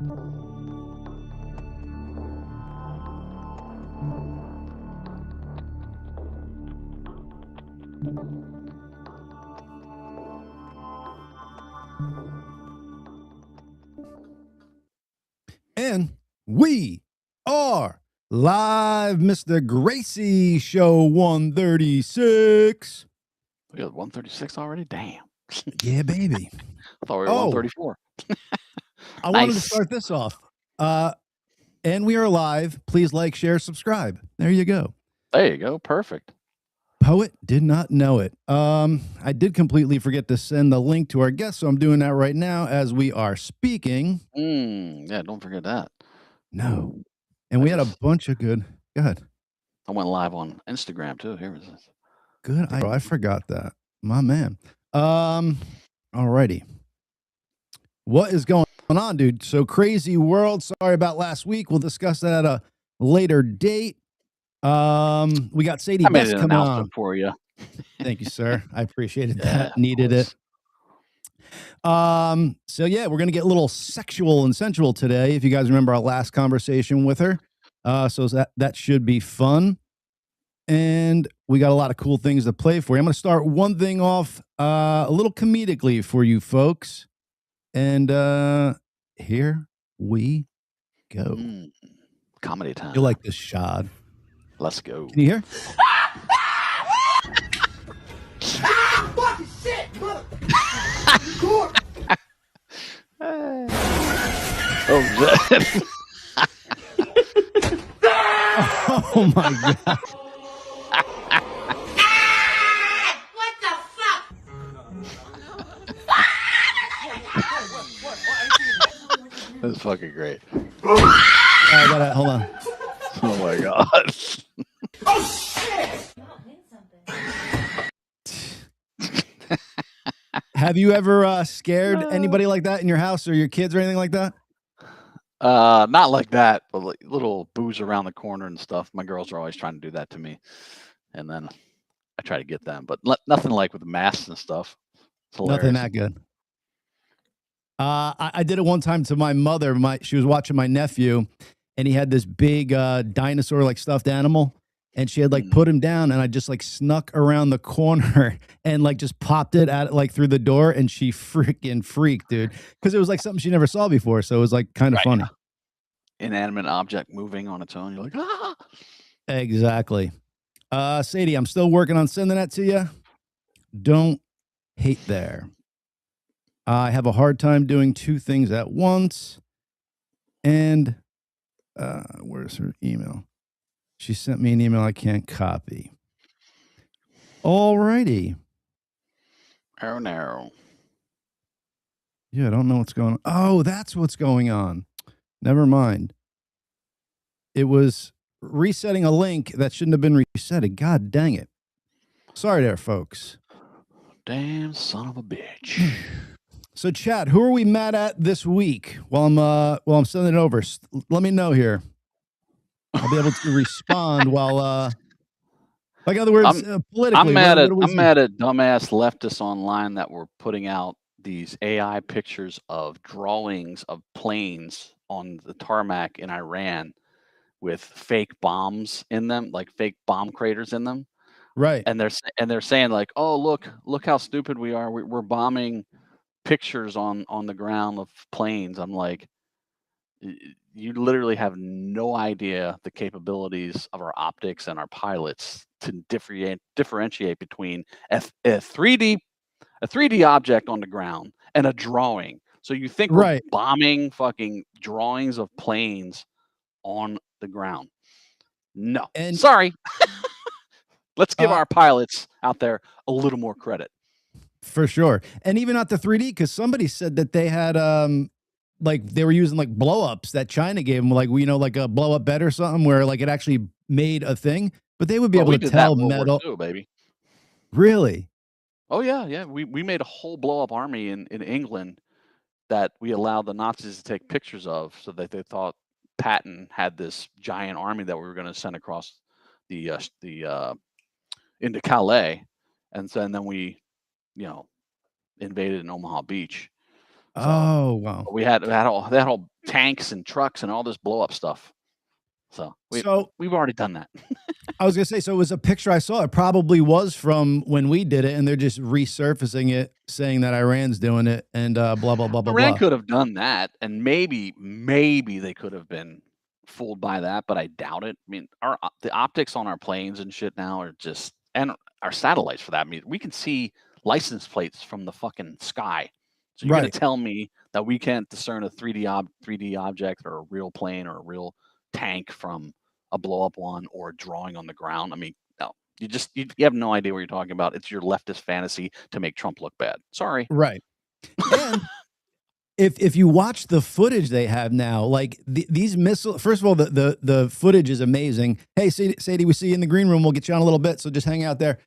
And we are live, Mr. Gracey Show 136. We got 136 already? Damn. Yeah, baby. I thought we were 134. I wanted to start this off. And we are live. Please like, share, subscribe. There you go. There you go. Perfect. Poet did not know it. I did completely forget to send the link to our guest, so I'm doing that right now as we are speaking. Yeah, don't forget that. No. And we had a bunch of good. Go ahead. I went live on Instagram too. Here it is. Good. I forgot that. My man. Alrighty. What is going on, dude? So crazy world. Sorry about last week. We'll discuss that at a later date. We got Saidi Bess coming on for you. Thank you, sir. I appreciated that. Needed it. So yeah, we're gonna get a little sexual and sensual today. If you guys remember our last conversation with her, so that should be fun. And we got a lot of cool things to play for you. I'm gonna start one thing off a little comedically for you folks, and here we go. Comedy time. You like this, Shad? Let's go. Can you hear? Fucking shit, mother. Oh my god. What the fuck? That's fucking great. I gotta hold on. Oh my god. Oh shit! Have you ever scared anybody like that in your house or your kids or anything like that? Not like that, but like little boos around the corner and stuff. My girls are always trying to do that to me, and then I try to get them, but nothing like with masks and stuff. Nothing that good. I did it one time to my mother. She was watching my nephew, and he had this big dinosaur like stuffed animal, and she had like put him down, and I just like snuck around the corner and like just popped it at like through the door, and she freaking freaked, dude, because it was like something she never saw before, so it was like kind of funny. Inanimate object moving on its own. You're like, ah. Exactly. Sadie, I'm still working on sending that to you. Don't hate there. I have a hard time doing two things at once. And where's her email? She sent me an email I can't copy. Alrighty. Oh no. Yeah, I don't know what's going on. Oh, that's what's going on. Never mind. It was resetting a link that shouldn't have been resetted. God dang it. Sorry there, folks. Damn son of a bitch. So, chat, who are we mad at this week? While I'm sending it over, let me know here. I'll be able to respond while, like, in other words, politically. I'm mad at dumbass leftists online that were putting out these AI pictures of drawings of planes on the tarmac in Iran with fake bombs in them, like fake bomb craters in them. Right. And they're saying like, oh look how stupid we are. We're bombing pictures on the ground of planes. I'm like, you literally have no idea the capabilities of our optics and our pilots to differentiate between a 3D object on the ground and a drawing. So you think we're bombing fucking drawings of planes on the ground? No. And sorry. Let's give our pilots out there a little more credit. For sure. And even not the 3D, because somebody said that they had like they were using like blow-ups that China gave them, like like a blow-up bed or something where like it actually made a thing, but they would be able to tell metal. Baby. Really? Oh yeah. We made a whole blow-up army in England that we allowed the Nazis to take pictures of, so that they thought Patton had this giant army that we were going to send across the into Calais, and then we invaded in Omaha Beach. So Oh, wow. we had all tanks and trucks and all this blow up stuff. So So we've already done that. I was gonna say, so it was a picture I saw. It probably was from when we did it, and they're just resurfacing it, saying that Iran's doing it, and blah blah blah blah Iran blah. could have done that, and maybe they could have been fooled by that, but I doubt it. I mean, the optics on our planes and shit now are just, and our satellites for that. I mean, we can see license plates from the fucking sky. So you're gonna Right. tell me that we can't discern a 3D object or a real plane or a real tank from a blow up one or a drawing on the ground? I mean, no. You have no idea what you're talking about. It's your leftist fantasy to make Trump look bad. Sorry. Right. And if you watch the footage they have now, like these missiles, first of all, the footage is amazing. Hey, Sadie, we see you in the green room. We'll get you on a little bit, so just hang out there.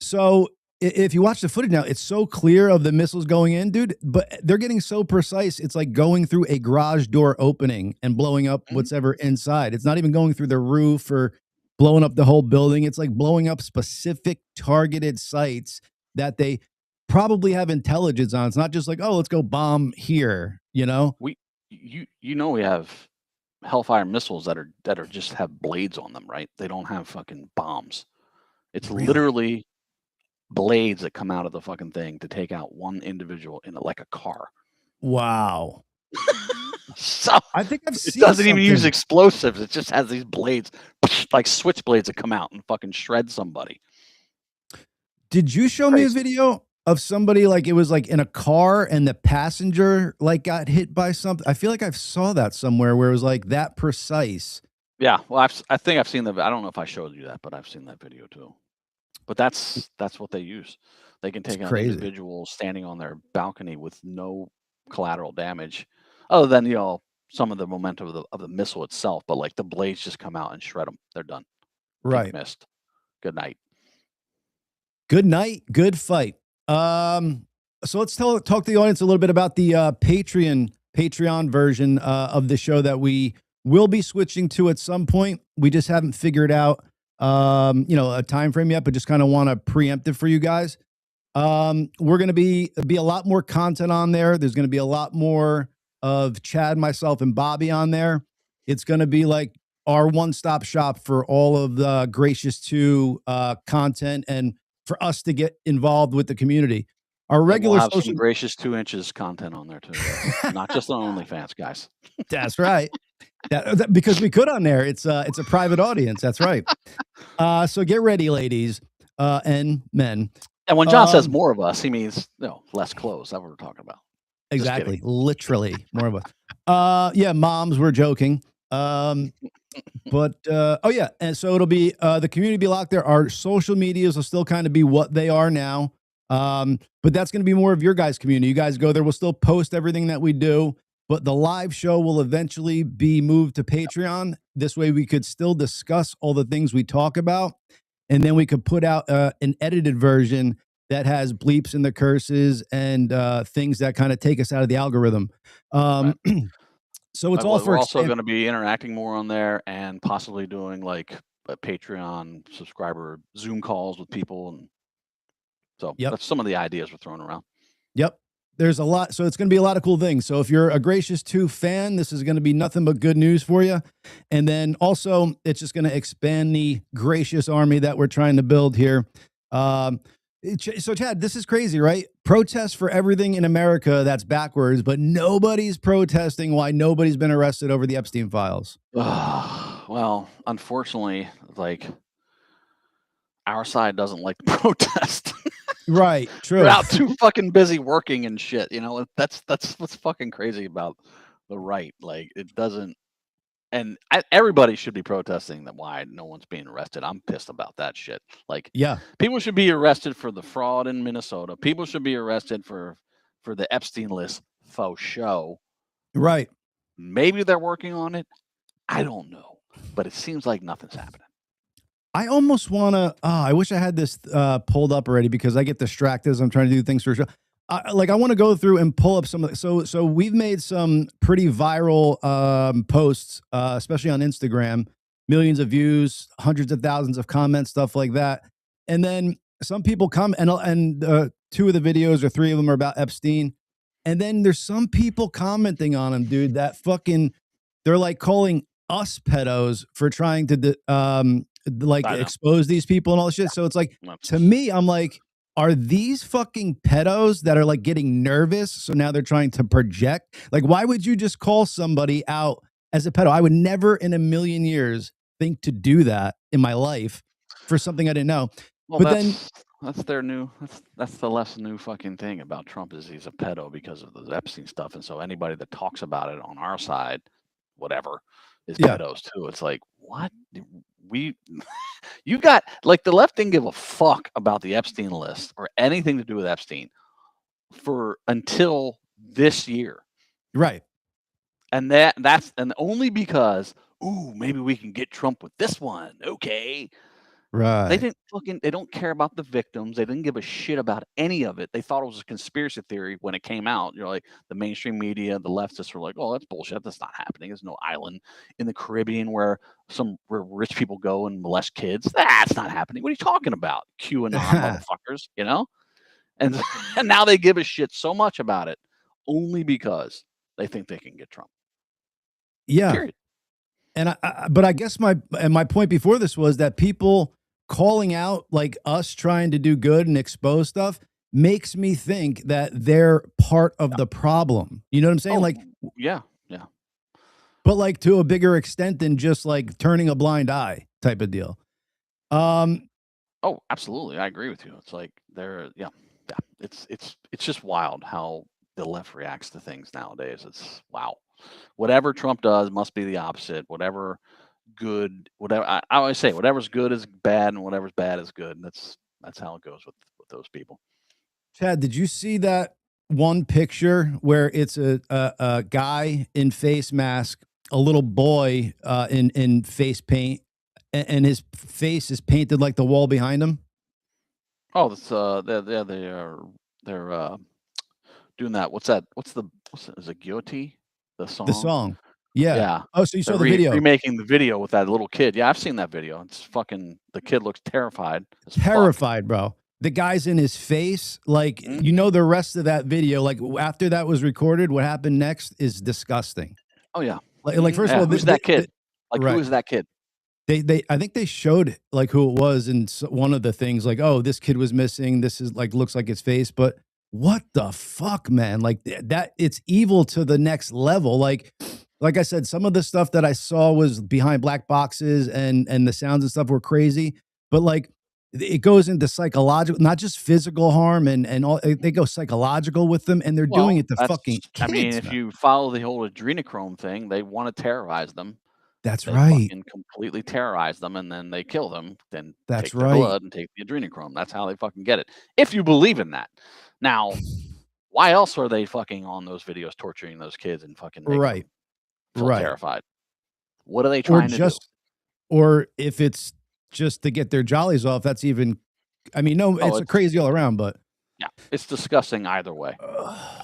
So if you watch the footage now, it's so clear of the missiles going in, dude. But they're getting so precise. It's like going through a garage door opening and blowing up Mhm. whatever inside. It's not even going through the roof or blowing up the whole building. It's like blowing up specific targeted sites that they probably have intelligence on. It's not just like, oh, let's go bomb here, you know? We have Hellfire missiles that are just have blades on them, right? They don't have fucking bombs. It's Really? literally blades that come out of the fucking thing to take out one individual in like a car. Wow. So I think I've it seen doesn't even use something. explosives. It just has these blades, like switchblades that come out and fucking shred somebody. Did you show me a Crazy. video of somebody like it was like in a car and the passenger like got hit by something? I feel like I saw that somewhere where it was like that precise. Yeah, well, I think I've seen I don't know if I showed you that, but I've seen that video too. But that's what they use. They can It's take out crazy. individuals standing on their balcony with no collateral damage, other than some of the momentum of the missile itself. But like the blades just come out and shred them. They're done. Pink Right. mist. Good night. Good night, good fight. So let's talk to the audience a little bit about the Patreon version of the show that we will be switching to at some point. We just haven't figured out a time frame yet, but just kind of want to preempt it for you guys. We're going to be a lot more content on there. There's going to be a lot more of Chad, myself, and Bobby on there. It's going to be like our one-stop shop for all of the Gracious 2 content and for us to get involved with the community. Our And regular we'll have social, some gracious 2 inches content on there too. Yes. Not just on OnlyFans, guys. that's right. Because we could on there. It's a private audience. That's right. So get ready, ladies and men. And when John says more of us, he means less clothes. That's what we're talking about. Exactly. Literally more of us. Yeah, moms, we're joking. But oh yeah, and so it'll be the community be locked there. Our social medias will still kind of be what they are now. But that's going to be more of your guys' community. You guys go there. We'll still post everything that we do, but the live show will eventually be moved to Patreon. This way we could still discuss all the things we talk about. And then we could put out an edited version that has bleeps and the curses and things that kind of take us out of the algorithm. Right. So it's all We're for also going to be interacting more on there and possibly doing like a Patreon subscriber Zoom calls with people. And so that's some of the ideas we're throwing around. Yep. There's a lot. So it's going to be a lot of cool things. So if you're a Gracious 2 fan, this is going to be nothing but good news for you. And then also it's just going to expand the Gracious army that we're trying to build here. So Chad, this is crazy, right? Protests for everything in America that's backwards, but nobody's protesting why nobody's been arrested over the Epstein files. Well, unfortunately, like our side doesn't like to protest. Right. True. We're out too fucking busy working and shit. That's what's fucking crazy about the right. Like it doesn't. And everybody should be protesting that why no one's being arrested. I'm pissed about that shit. Like, yeah, people should be arrested for the fraud in Minnesota. People should be arrested for the Epstein list faux show. Right. Maybe they're working on it. I don't know, but it seems like nothing's happening. I almost want to. I wish I had this pulled up already because I get distracted as I'm trying to do things for a show. I want to go through and pull up some of the, so we've made some pretty viral posts, especially on Instagram, millions of views, hundreds of thousands of comments, stuff like that. And then some people come and two of the videos or three of them are about Epstein. And then there's some people commenting on him, dude, that fucking, they're like calling us pedos for trying to like I know. expose these people and all this shit. So it's like, That's- to me, I'm like, are these fucking pedos that are like getting nervous? So now they're trying to project. Like, why would you just call somebody out as a pedo? I would never in a million years think to do that in my life for something I didn't know. Well, But then, that's their new that's the less new fucking thing about Trump is he's a pedo because of the Epstein stuff, and so anybody that talks about it on our side, whatever, is Yeah. pedos too. It's like, what? You got, like, the left didn't give a fuck about the Epstein list or anything to do with Epstein for until this year. right. And that's only because, ooh, maybe we can get Trump with this one. Okay. Right. They don't care about the victims. They didn't give a shit about any of it. They thought it was a conspiracy theory when it came out. You're like, the mainstream media, the leftists were like, oh, that's bullshit. That's not happening. There's no island in the Caribbean where rich people go and molest kids. That's not happening. What are you talking about? QAnon motherfuckers, you know? And now they give a shit so much about it only because they think they can get Trump. Yeah. Period. And but I guess my point before this was that people calling out like us trying to do good and expose stuff makes me think that they're part of the problem. You know what I'm saying? Like, yeah. but like to a bigger extent than just like turning a blind eye type of deal. Oh, absolutely. I agree with you. It's like it's just wild how the left reacts to things nowadays. It's wow. Whatever Trump does must be the opposite. Whatever I always say, whatever's good is bad and whatever's bad is good. And that's how it goes with those people. Chad, did you see that one picture where it's a guy in face mask, a little boy in face paint, and his face is painted like the wall behind him? Oh, that's they're doing that. What's is it Guilty? The song? Yeah. Yeah. Oh, so you saw the video. Remaking the video with that little kid. Yeah, I've seen that video. It's fucking, the kid looks terrified. Terrified, bro. The guy's in his face. Like, you know, the rest of that video, like after that was recorded, what happened next is disgusting. Oh, yeah. Like first of all, who's that kid? Right. Who is that kid? I think they showed like who it was, and one of the things like, oh, this kid was missing. This is like, looks like his face, but what the fuck, man? Like that, it's evil to the next level. Like I said, some of the stuff that I saw was behind black boxes, and the sounds and stuff were crazy, but like it goes into psychological, not just physical harm, and all. They go psychological with them, and they're doing it to fucking kids. I mean, if you follow the whole adrenochrome thing, they want to terrorize them. That's they right. Fucking completely terrorize them, and then they kill them. Then that's take their blood and take the adrenochrome. That's how they fucking get it. If you believe in that. Now, why else are they fucking on those videos torturing those kids and fucking making them feel terrified? What are they trying to do? Or if it's just to get their jollies off, that's even, I mean, no, it's a crazy all around, but yeah, it's disgusting either way.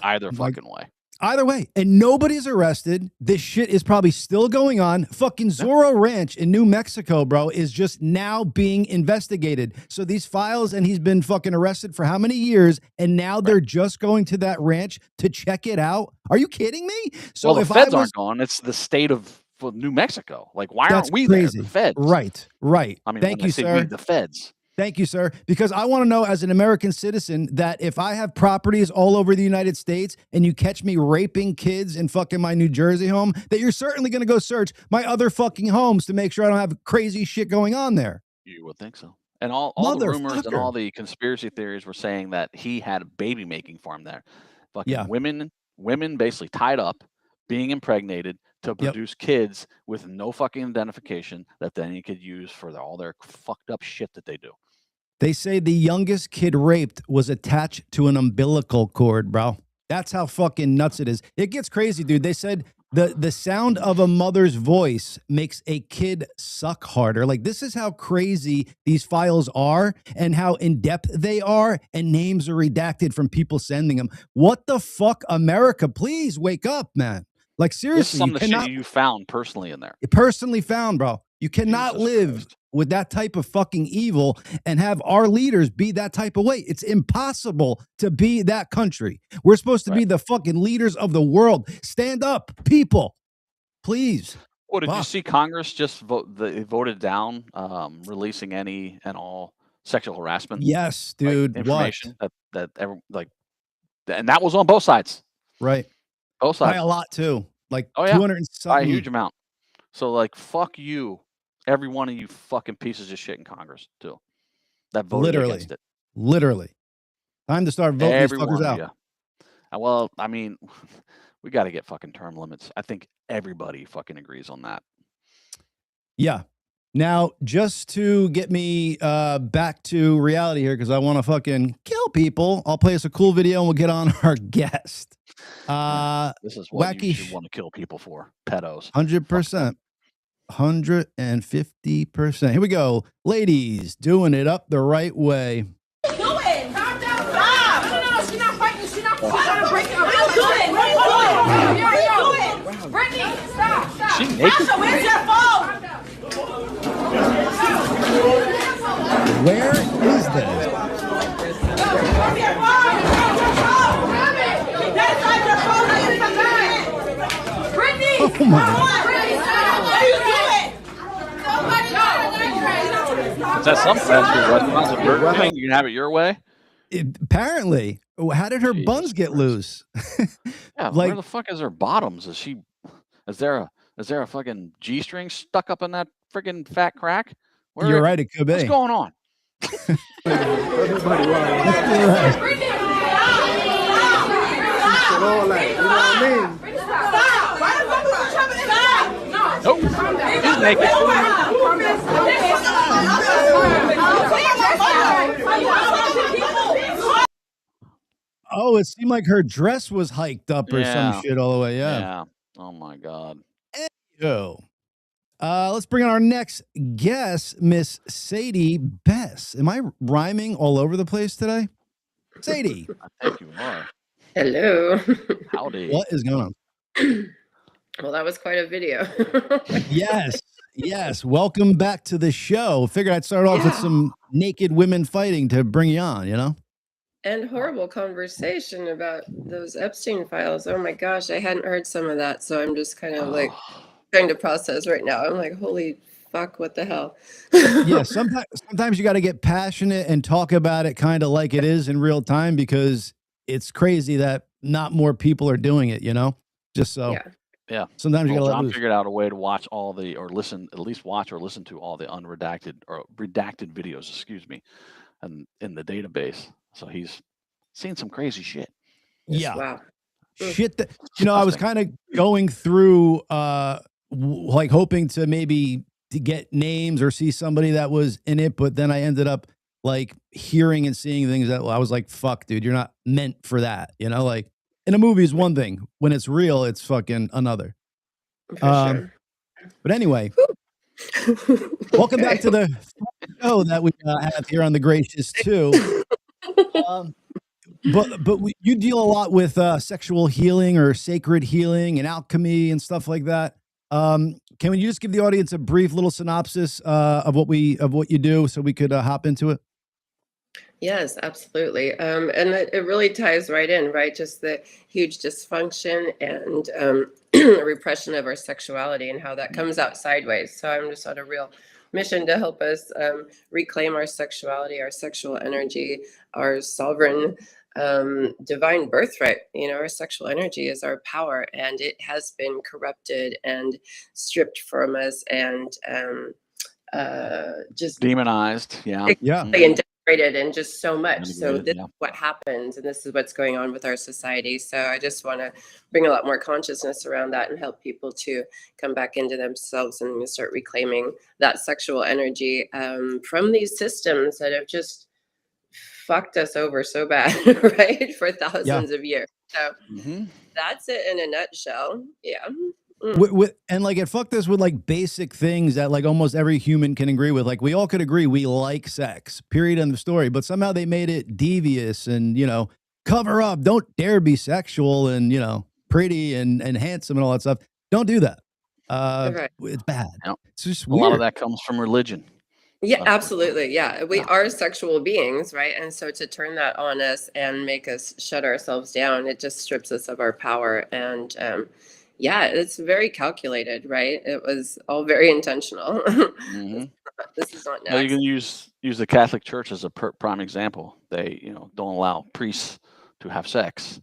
Either fucking way. Either way. And nobody's arrested. This shit is probably still going on. Fucking Zorro Ranch in New Mexico, bro, is just now being investigated. So these files, and he's been fucking arrested for how many years? And now they're just going to that ranch to check it out. Are you kidding me? So well, the feds aren't gone. It's the state of New Mexico. Like, why aren't we there? The feds. Right. I mean, thank you, sir. The feds. Thank you, sir. Because I want to know, as an American citizen, that if I have properties all over the United States and you catch me raping kids in fucking my New Jersey home, that you're certainly going to go search my other fucking homes to make sure I don't have crazy shit going on there. You would think so. And all the rumors and all the conspiracy theories were saying that he had a baby making farm there. Fucking women basically tied up, being impregnated to produce kids with no fucking identification that then he could use for all their fucked up shit that they do. They say the youngest kid raped was attached to an umbilical cord, bro. That's how fucking nuts it is. It gets crazy, dude. They said the sound of a mother's voice makes a kid suck harder. Like, this is how crazy these files are and how in-depth they are, and names are redacted from people sending them. What the fuck, America? Please wake up, man. Like, seriously. This is some of the shit you found personally in there. Personally found, bro. You cannot Jesus live Christ. with that type of fucking evil and have our leaders be that type of way. It's impossible to be that country. We're supposed to be the fucking leaders of the world. Stand up, people. Please. Well, did you Fuck. see Congress just they voted down releasing any and all sexual harassment Yes, like, dude. information What? and that was on both sides. Right. Both By sides. a lot too. Like Oh, yeah. 200 and By a huge something. amount. So like fuck you, every one of you fucking pieces of shit in Congress too. That voted against it. Literally. Time to start voting Every these one fuckers of out. you. Well, I mean, we got to get fucking term limits. I think everybody fucking agrees on that. Yeah. Now, just to get me back to reality here, because I want to fucking kill people, I'll play us a cool video and we'll get on our guest. This is what wacky you should want to kill people for. Pedos. 100%. 150%. Here we go. Ladies, doing it up the right way. What are you doing? Calm down. Stop. No, she's not fighting. She's not fighting. She's trying to break it. What are you doing? What are you doing? Brittany, stop. She naked? Asha, where's your phone? Where is this? Where's your phone? That's not your phone. How you forgot? Brittany, Oh my. Brittany, stop. What are you doing? Somebody Is that some fast food restaurants at Burger King? You can have it your way? Apparently. How did her Jesus buns get Christ. loose? Yeah, Like- where the fuck is her bottoms? Is there a fucking G-string stuck up in that friggin' fat crack? You're right, it could be. What's going on? Everybody wrong. All that, you know what I mean? Stop. Why the fuck are you trying to stop? Nope. He's naked. Oh, it seemed like her dress was hiked up or Yeah. some shit all the way. Yeah. Yeah. Oh my God. Yo. Let's bring on our next guest, Miss Saidi Bess. Am I rhyming all over the place today? Saidi, I think you are. Hello. Howdy. what is going on? Well, that was quite a video. Yes. Yes. Welcome back to the show. Figured I'd start off with some naked women fighting to bring you on, you know? And horrible conversation about those Epstein files. Oh my gosh, I hadn't heard some of that. So I'm just kind of like trying to process right now. I'm like, holy fuck, what the hell? Yeah. Sometimes you got to get passionate and talk about it kind of like it is in real time, because it's crazy that not more people are doing it, you know? Just so. Yeah. Sometimes you got to let John loose. figured out a way to watch all the, or listen, at least watch or listen to all the unredacted or redacted videos, excuse me, and in the database. So he's seen some crazy shit. Yeah. Wow. Shit that, you know, I was kind of going through like hoping to maybe to get names or see somebody that was in it, but then I ended up like hearing and seeing things that I was like, fuck, dude, you're not meant for that, you know? Like in a movie is one thing, when it's real it's fucking another. For sure. But anyway, welcome back to the show that we have here on the Gracious too. You deal a lot with sexual healing or sacred healing and alchemy and stuff like that. Can you just give the audience a brief little synopsis of what you do so we could hop into it? Yes, absolutely. And it really ties right in, right? Just the huge dysfunction and repression of our sexuality and how that comes out sideways. So I'm just on a real mission to help us reclaim our sexuality, our sexual energy, our sovereign divine birthright. You know, our sexual energy is our power, and it has been corrupted and stripped from us and just Demonized. Yeah. Yeah. integrated and just so much. So Integrated, this yeah. is what happens, and this is what's going on with our society. So I just want to bring a lot more consciousness around that and help people to come back into themselves and start reclaiming that sexual energy from these systems that have just fucked us over so bad, right, for thousands of years. So that's it in a nutshell. Yeah. And like it fucked us with like basic things that like almost every human can agree with. Like we all could agree we like sex, period, end of story. But somehow they made it devious and, you know, cover up. Don't dare be sexual and, you know, pretty and handsome and all that stuff. Don't do that. Right. It's bad. Yep. It's just A lot of weird. that comes from religion. Yeah, Unfortunately. absolutely. Yeah. We Yeah. are sexual beings, right? And so to turn that on us and make us shut ourselves down, it just strips us of our power. And yeah, it's very calculated, right? It was all very intentional. hmm This is not an Well, you can accident. use the Catholic Church as a prime example. They, don't allow priests to have sex,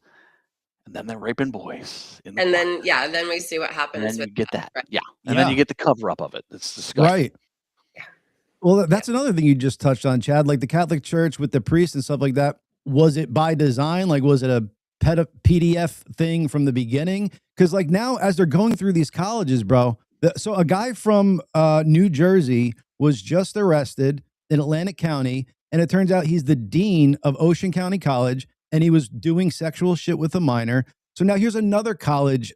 and then they're raping boys in the And choir, then, yeah, then we see what and happens then with you get that, that, right? yeah, and then you Yeah. get the cover up of it. It's disgusting. Right. Yeah. Well, Yeah. that's another thing you just touched on, Chad. Like the Catholic Church with the priests and stuff like that. Was it by design? Like, was it a PDF thing from the beginning? Because like now, as they're going through these colleges, bro. So a guy from New Jersey was just arrested in Atlantic County, and it turns out he's the dean of Ocean County College, and he was doing sexual shit with a minor. So now here's another college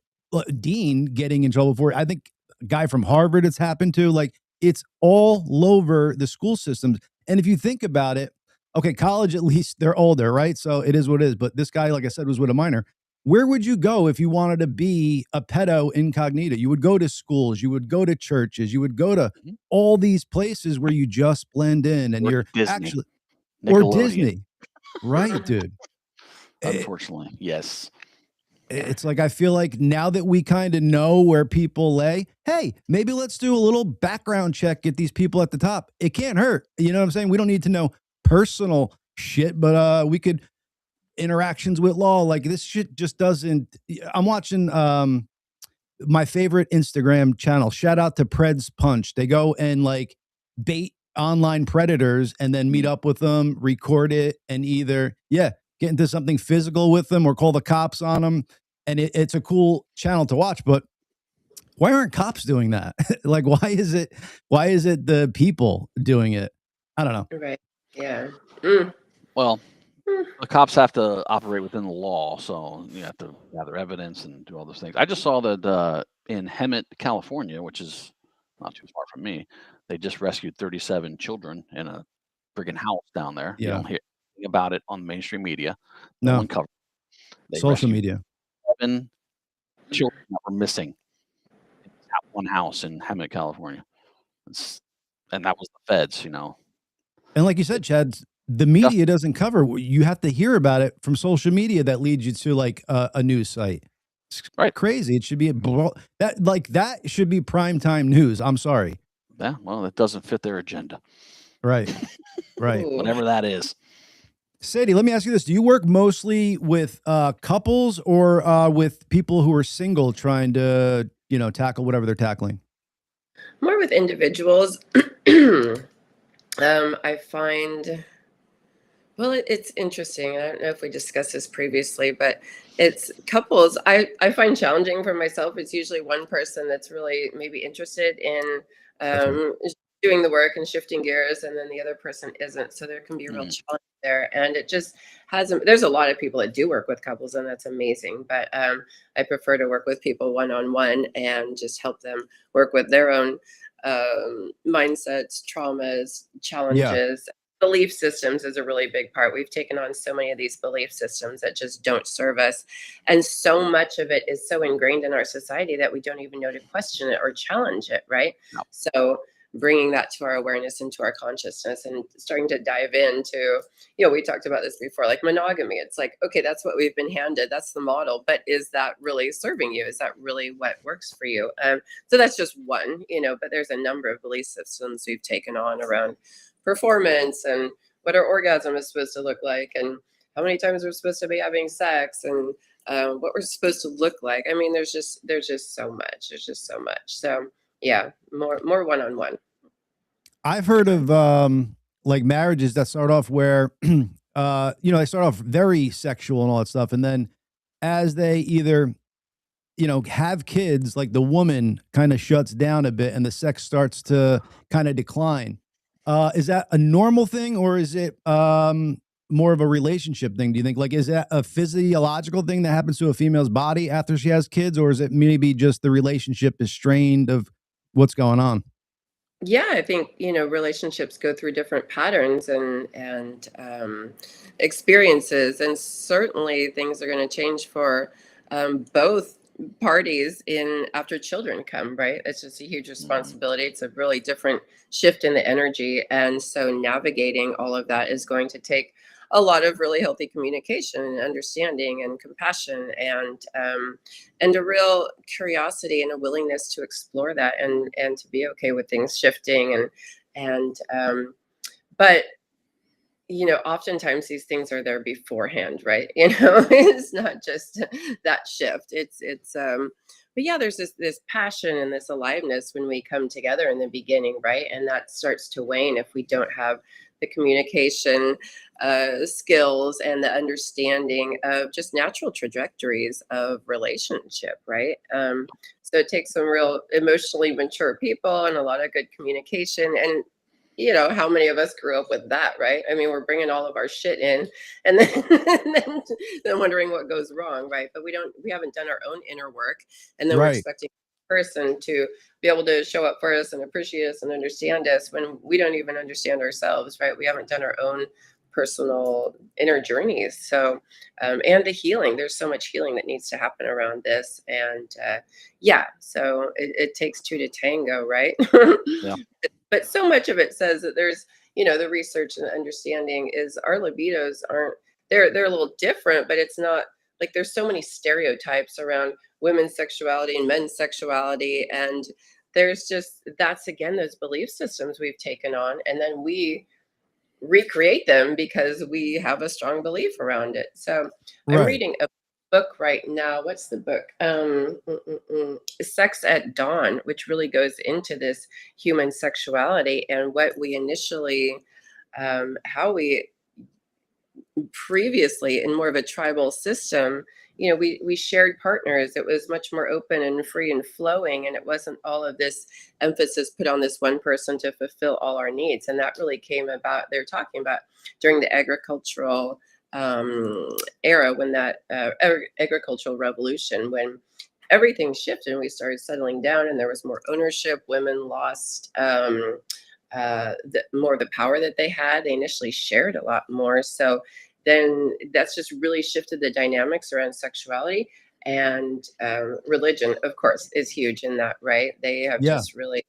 dean getting in trouble for it. I think a guy from Harvard it's happened to. Like, it's all over the school systems. And if you think about it, okay, college, at least they're older, right? So it is what it is. But this guy, like I said, was with a minor. Where would you go if you wanted to be a pedo incognito? You would go to schools, you would go to churches, you would go to Mhm. all these places where you just blend in and Or you're Disney, actually, or Nickelodeon. Disney. Right, dude. It- Unfortunately, yes. It's like I feel like now that we kind of know where people lay, hey, maybe let's do a little background check, get these people at the top. It can't hurt. You know what I'm saying? We don't need to know personal shit, but we could interactions with law. Like this shit just doesn't. I'm watching my favorite Instagram channel. Shout out to Pred's Punch. They go and like bait online predators and then meet up with them, record it, and either get into something physical with them or call the cops on them. And it's a cool channel to watch, but why aren't cops doing that? Like, why is it the people doing it? I don't know. Right. Yeah. Well, the cops have to operate within the law, so you have to gather evidence and do all those things. I just saw that in Hemet, California, which is not too far from me, they just rescued 37 children in a friggin' house down there. You Yeah. don't hear anything about it on mainstream media. No No, one covered it. They social rescued media. 7 children that were missing in that one house in Hemet, California. And that was the feds, And like you said, Chad, the media doesn't cover. You have to hear about it from social media that leads you to like a news site. It's Right. crazy. It should be that should be primetime news. I'm sorry. Yeah, well, it doesn't fit their agenda, Right. Right. Ooh. whatever that is. Sadie, let me ask you this. Do you work mostly with couples or with people who are single trying to, tackle whatever they're tackling? More with individuals. I find, well, it's interesting. I don't know if we discussed this previously, but it's couples. I find challenging for myself. It's usually one person that's really maybe interested in doing the work and shifting gears, and then the other person isn't. So there can be a real challenge there. And it just hasn't, there's a lot of people that do work with couples, and that's amazing. But I prefer to work with people one-on-one and just help them work with their own mindsets, traumas, challenges. Belief systems is a really big part. We've taken on so many of these belief systems that just don't serve us. And so much of it is so ingrained in our society that we don't even know to question it or challenge it, right? No. So bringing that to our awareness and to our consciousness and starting to dive into, we talked about this before, like monogamy. It's like, okay, that's what we've been handed. That's the model. But is that really serving you? Is that really what works for you? So that's just one, but there's a number of belief systems we've taken on around performance and what our orgasm is supposed to look like and how many times we're supposed to be having sex and what we're supposed to look like. I mean, there's just so much. There's just so much. So yeah, more one-on-one. I've heard of like marriages that start off where they start off very sexual and all that stuff, and then as they either have kids, like the woman kind of shuts down a bit and the sex starts to kind of decline. Is that a normal thing, or is it more of a relationship thing? Do you think, like, is that a physiological thing that happens to a female's body after she has kids, or is it maybe just the relationship is strained of what's going on? Yeah, I think, relationships go through different patterns and experiences, and certainly things are going to change for both parties in after children come, right? It's just a huge responsibility. It's a really different shift in the energy. And so navigating all of that is going to take a lot of really healthy communication and understanding and compassion and a real curiosity and a willingness to explore that and to be okay with things shifting and but oftentimes these things are there beforehand, right? It's not just that shift. But yeah, there's this passion and this aliveness when we come together in the beginning, right? And that starts to wane if we don't have the communication skills and the understanding of just natural trajectories of relationship, right? So it takes some real emotionally mature people and a lot of good communication. And how many of us grew up with that, right? I mean, we're bringing all of our shit in and then then wondering what goes wrong, right? But we haven't done our own inner work, and then we're Right. expecting a person to be able to show up for us and appreciate us and understand us when we don't even understand ourselves, right? We haven't done our own personal inner journeys. So and the healing, there's so much healing that needs to happen around this. And so it takes two to tango, right? Yeah. But so much of it says that there's the research and the understanding is our libidos aren't, they're a little different, but it's not like there's so many stereotypes around women's sexuality and men's sexuality, and that's again those belief systems we've taken on, and then we recreate them because we have a strong belief around it. So I'm Right. reading a book right now. What's the book? Sex at Dawn, which really goes into this human sexuality and what we initially, how we previously in more of a tribal system, we shared partners. It was much more open and free and flowing, and it wasn't all of this emphasis put on this one person to fulfill all our needs. And that really came about, they're talking about during the agricultural era, when that agricultural revolution, when everything shifted and we started settling down and there was more ownership, women lost more of the power that they had. They initially shared a lot more. So then that's just really shifted the dynamics around sexuality. And religion, of course, is huge in that, right? They have Yeah. just really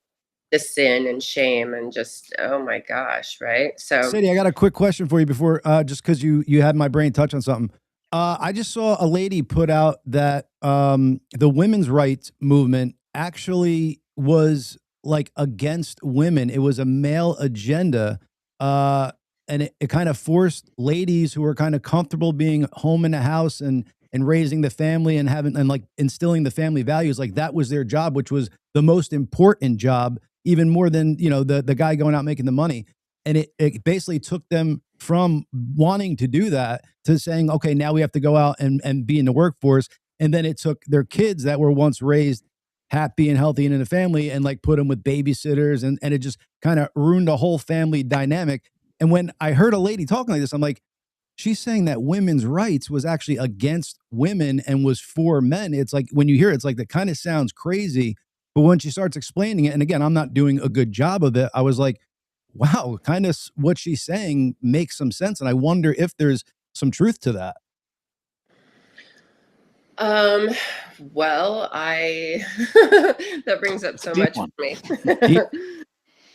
the sin and shame and just, oh my gosh, right? So Sadie, I got a quick question for you before, just because you had my brain touch on something. I just saw a lady put out that the women's rights movement actually was like against women. It was a male agenda, and it kind of forced ladies who were kind of comfortable being home in the house and raising the family and having and like instilling the family values, like that was their job, which was the most important job, even more than the guy going out making the money. And it basically took them from wanting to do that to saying, okay, now we have to go out and be in the workforce. And then it took their kids that were once raised happy and healthy and in a family and like put them with babysitters. And it just kind of ruined the whole family dynamic. And when I heard a lady talking like this, I'm like, she's saying that women's rights was actually against women and was for men. It's like, when you hear it, it's like, that kind of sounds crazy. But when she starts explaining it, and again, I'm not doing a good job of it, I was like, wow, kind of what she's saying makes some sense. And I wonder if there's some truth to that. Well, that brings up so Deep much one. for me. Deep.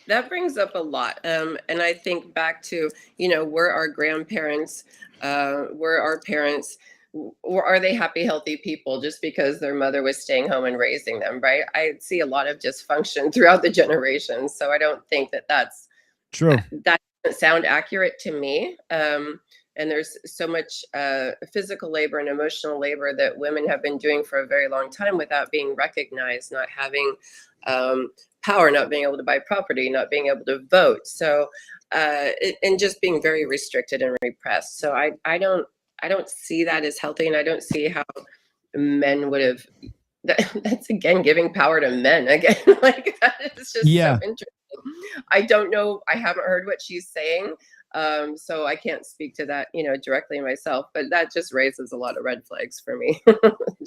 That brings up a lot. And I think back to, were our grandparents, were our parents, or are they happy, healthy people just because their mother was staying home and raising them, right? I see a lot of dysfunction throughout the generations. So I don't think that's True. that doesn't sound accurate to me. And there's so much physical labor and emotional labor that women have been doing for a very long time without being recognized, not having power, not being able to buy property, not being able to vote. So, and just being very restricted and repressed. So I don't see that as healthy, and I don't see how men would have. That's again giving power to men again. Like that is just Yeah. so interesting. I don't know. I haven't heard what she's saying. So I can't speak to that, directly myself, but that just raises a lot of red flags for me.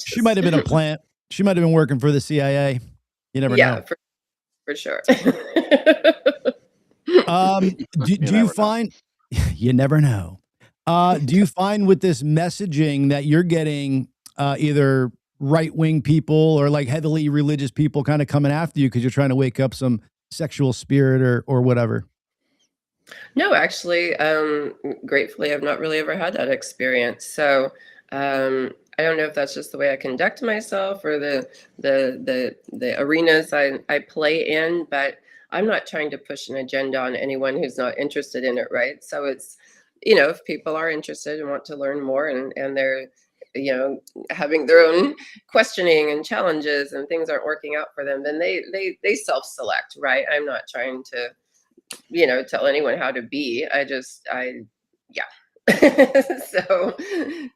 She might have been a plant. She might have been working for the CIA. You never know. For sure. Do you find you never know? Do you find with this messaging that you're getting either right-wing people or like heavily religious people kind of coming after you because you're trying to wake up some sexual spirit or whatever? No, actually, gratefully, I've not really ever had that experience. So I don't know if that's just the way I conduct myself or the arenas I play in, but I'm not trying to push an agenda on anyone who's not interested in it, right? So it's, if people are interested and want to learn more and they're, having their own questioning and challenges and things aren't working out for them, then they self-select, right? I'm not trying to tell anyone how to be. Yeah. So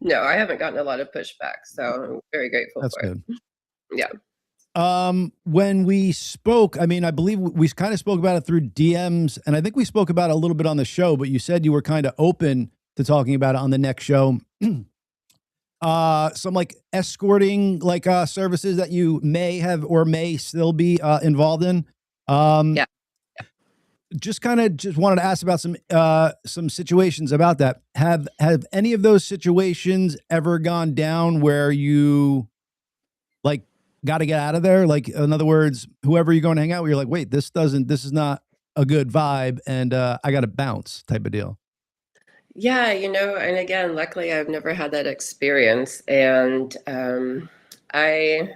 no, I haven't gotten a lot of pushback. So I'm very grateful That's for good. it. Yeah. When we spoke, I mean, I believe we kind of spoke about it through DMs, and I think we spoke about it a little bit on the show, but you said you were kind of open to talking about it on the next show. Some like escorting like services that you may have or may still be involved in. Yeah. Just wanted to ask about some situations about that. Have any of those situations ever gone down where you like got to get out of there? Like, in other words, whoever you're going to hang out with, you're like, wait, this is not a good vibe, and I got to bounce type of deal. Yeah, and again, luckily I've never had that experience. And I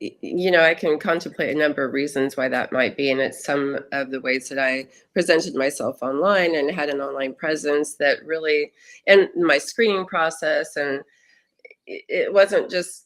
can contemplate a number of reasons why that might be. And it's some of the ways that I presented myself online and had an online presence that really, and my screening process, and it wasn't just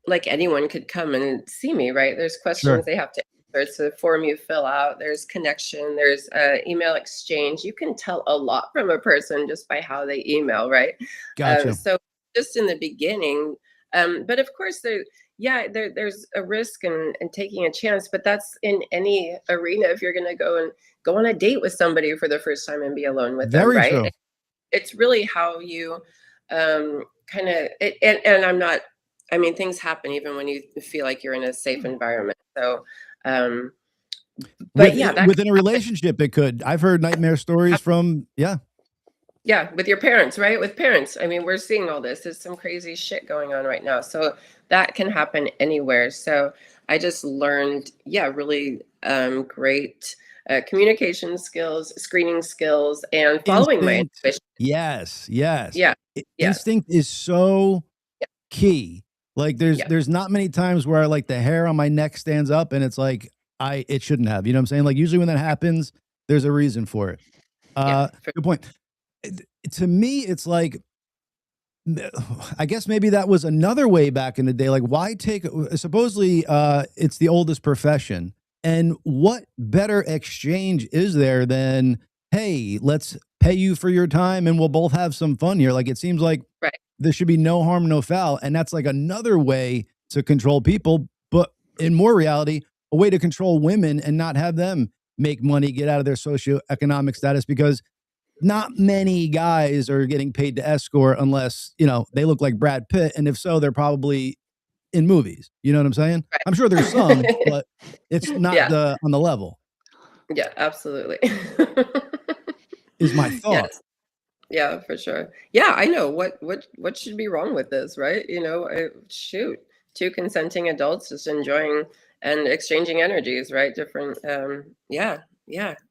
like anyone could come and see me, right? There's questions they have to answer. It's a form you fill out. There's connection. There's email exchange. You can tell a lot from a person just by how they email, right? Gotcha. So just in the beginning, but of course there's a risk and taking a chance, but that's in any arena. If you're going to go on a date with somebody for the first time and be alone with them, right? True. It's really how you kind of, and I'm not, I mean, things happen even when you feel like you're in a safe environment. So, but within a relationship, it could. I've heard nightmare stories from, yeah, with your parents, right? With parents. I mean, we're seeing all this. There's some crazy shit going on right now. So that can happen anywhere. So I just learned, really great communication skills, screening skills, and following my intuition. Yes. Yeah. Instinct is so key. Like there's not many times where like the hair on my neck stands up and it's like it shouldn't have. You know what I'm saying? Like usually when that happens, there's a reason for it. Good point. To me, it's like, I guess maybe that was another way back in the day. Like, why take, supposedly it's the oldest profession. And what better exchange is there than, hey, let's pay you for your time and we'll both have some fun here. Like, it seems like there should be no harm, no foul. And that's like another way to control people. But in more reality, a way to control women and not have them make money, get out of their socioeconomic status, because not many guys are getting paid to escort unless, they look like Brad Pitt. And if so, they're probably in movies. You know what I'm saying? Right. I'm sure there's some, but it's not on the level. Yeah, absolutely. Is my thought. Yes. Yeah, for sure. Yeah, I know what should be wrong with this, right? Shoot, two consenting adults just enjoying and exchanging energies, right? Different. Yeah,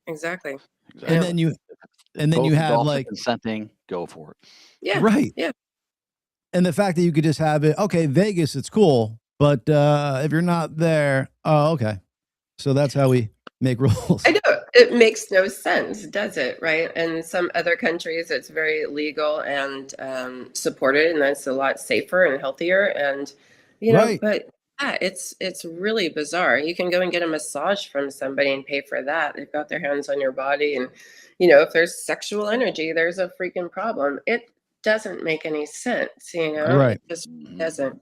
exactly. And then you have like consenting, go for it. Yeah. Right. Yeah. And the fact that you could just have it, okay, Vegas, it's cool, but if you're not there, oh, okay. So that's how we make rules. I know it makes no sense, does it? Right? And some other countries, it's very legal and supported, and that's a lot safer and healthier. And but yeah, it's really bizarre. You can go and get a massage from somebody and pay for that. They've got their hands on your body, and if there's sexual energy, there's a freaking problem. It doesn't make any sense, Right. It just doesn't.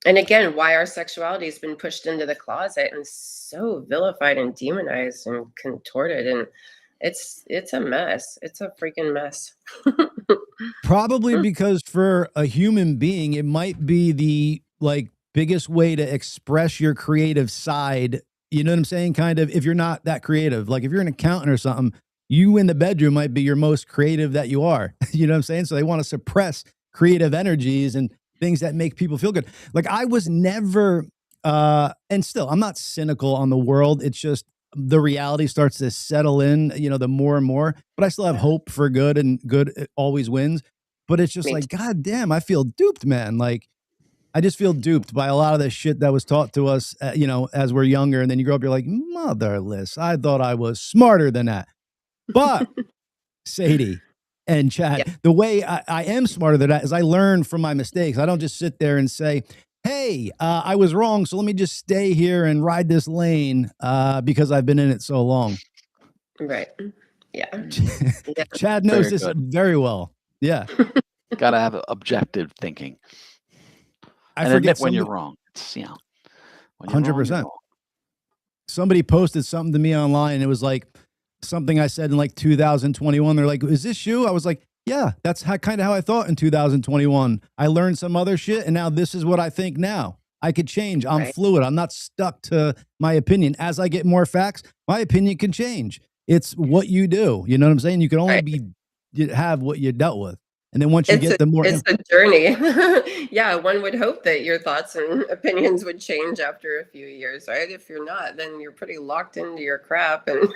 And again, why our sexuality has been pushed into the closet and so vilified and demonized and contorted, and it's a mess. It's a freaking mess. Probably because for a human being, it might be the like biggest way to express your creative side. You know what I'm saying? Kind of, if you're not that creative, like if you're an accountant or something, you in the bedroom might be your most creative that you are. You know what I'm saying? So they want to suppress creative energies and things that make people feel good. Like I was never, and still, I'm not cynical on the world. It's just the reality starts to settle in, the more and more, but I still have hope for good, and good always wins. But it's just Me like, God damn, I feel duped, man. Like I just feel duped by a lot of the shit that was taught to us, as we're younger. And then you grow up, you're like, motherless. I thought I was smarter than that. But Sadie and Chad, Yeah. the way I am smarter than that is I learn from my mistakes. I don't just sit there and say, hey, I was wrong, so let me just stay here and ride this lane because I've been in it so long. Right. Yeah. Yeah. Chad knows Very this good. very well. Yeah. Got to have objective thinking. I And forget admit when you're somebody- wrong. It's, when you're wrong, you're 100%. wrong. Somebody posted something to me online, and it was like something I said in like 2021. They're like, is this you? I was like, yeah, that's kind of how I thought in 2021. I learned some other shit, and now this is what I think now. I could change. I'm Right. fluid. I'm not stuck to my opinion. As I get more facts, my opinion can change. It's what you do. You know what I'm saying? You can only Right. have what you dealt with. And then once you It's get the more, it's a journey. Yeah, one would hope that your thoughts and opinions would change after a few years, right? If you're not, then you're pretty locked into your crap, and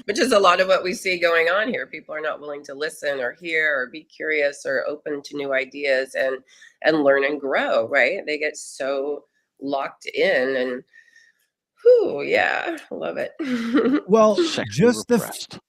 which is a lot of what we see going on here. People are not willing to listen or hear or be curious or open to new ideas and learn and grow, right? They get so locked in, and whew, yeah, love it. well, Sexually just the repressed.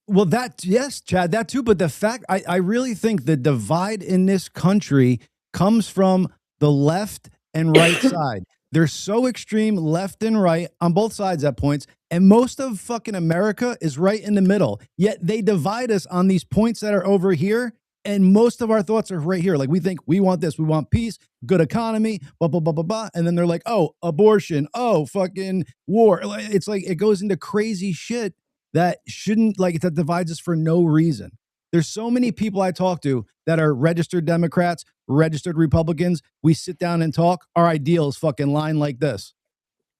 Well, yes, Chad, that too. But the fact, I really think the divide in this country comes from the left and right side. They're so extreme left and right on both sides at points. And most of fucking America is right in the middle. Yet they divide us on these points that are over here. And most of our thoughts are right here. Like we think we want this, we want peace, good economy, blah, blah, blah, blah, blah. And then they're like, oh, abortion, oh, fucking war. It's like it goes into crazy shit that shouldn't, like, that divides us for no reason. There's so many people I talk to that are registered Democrats, registered Republicans. We sit down and talk. Our ideals fucking line like this.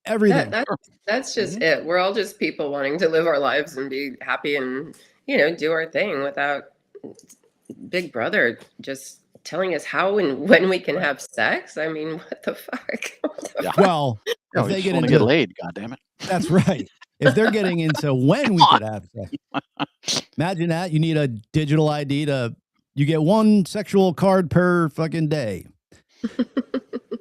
Everything. That's just it. We're all just people wanting to live our lives and be happy and, do our thing without Big Brother just telling us how and when we can have sex. I mean, what the fuck? Yeah. Well, No, if they you get want to into get laid, goddammit. That's right. If they're getting into when we could have sex, imagine that. You need a digital ID you get one sexual card per fucking day.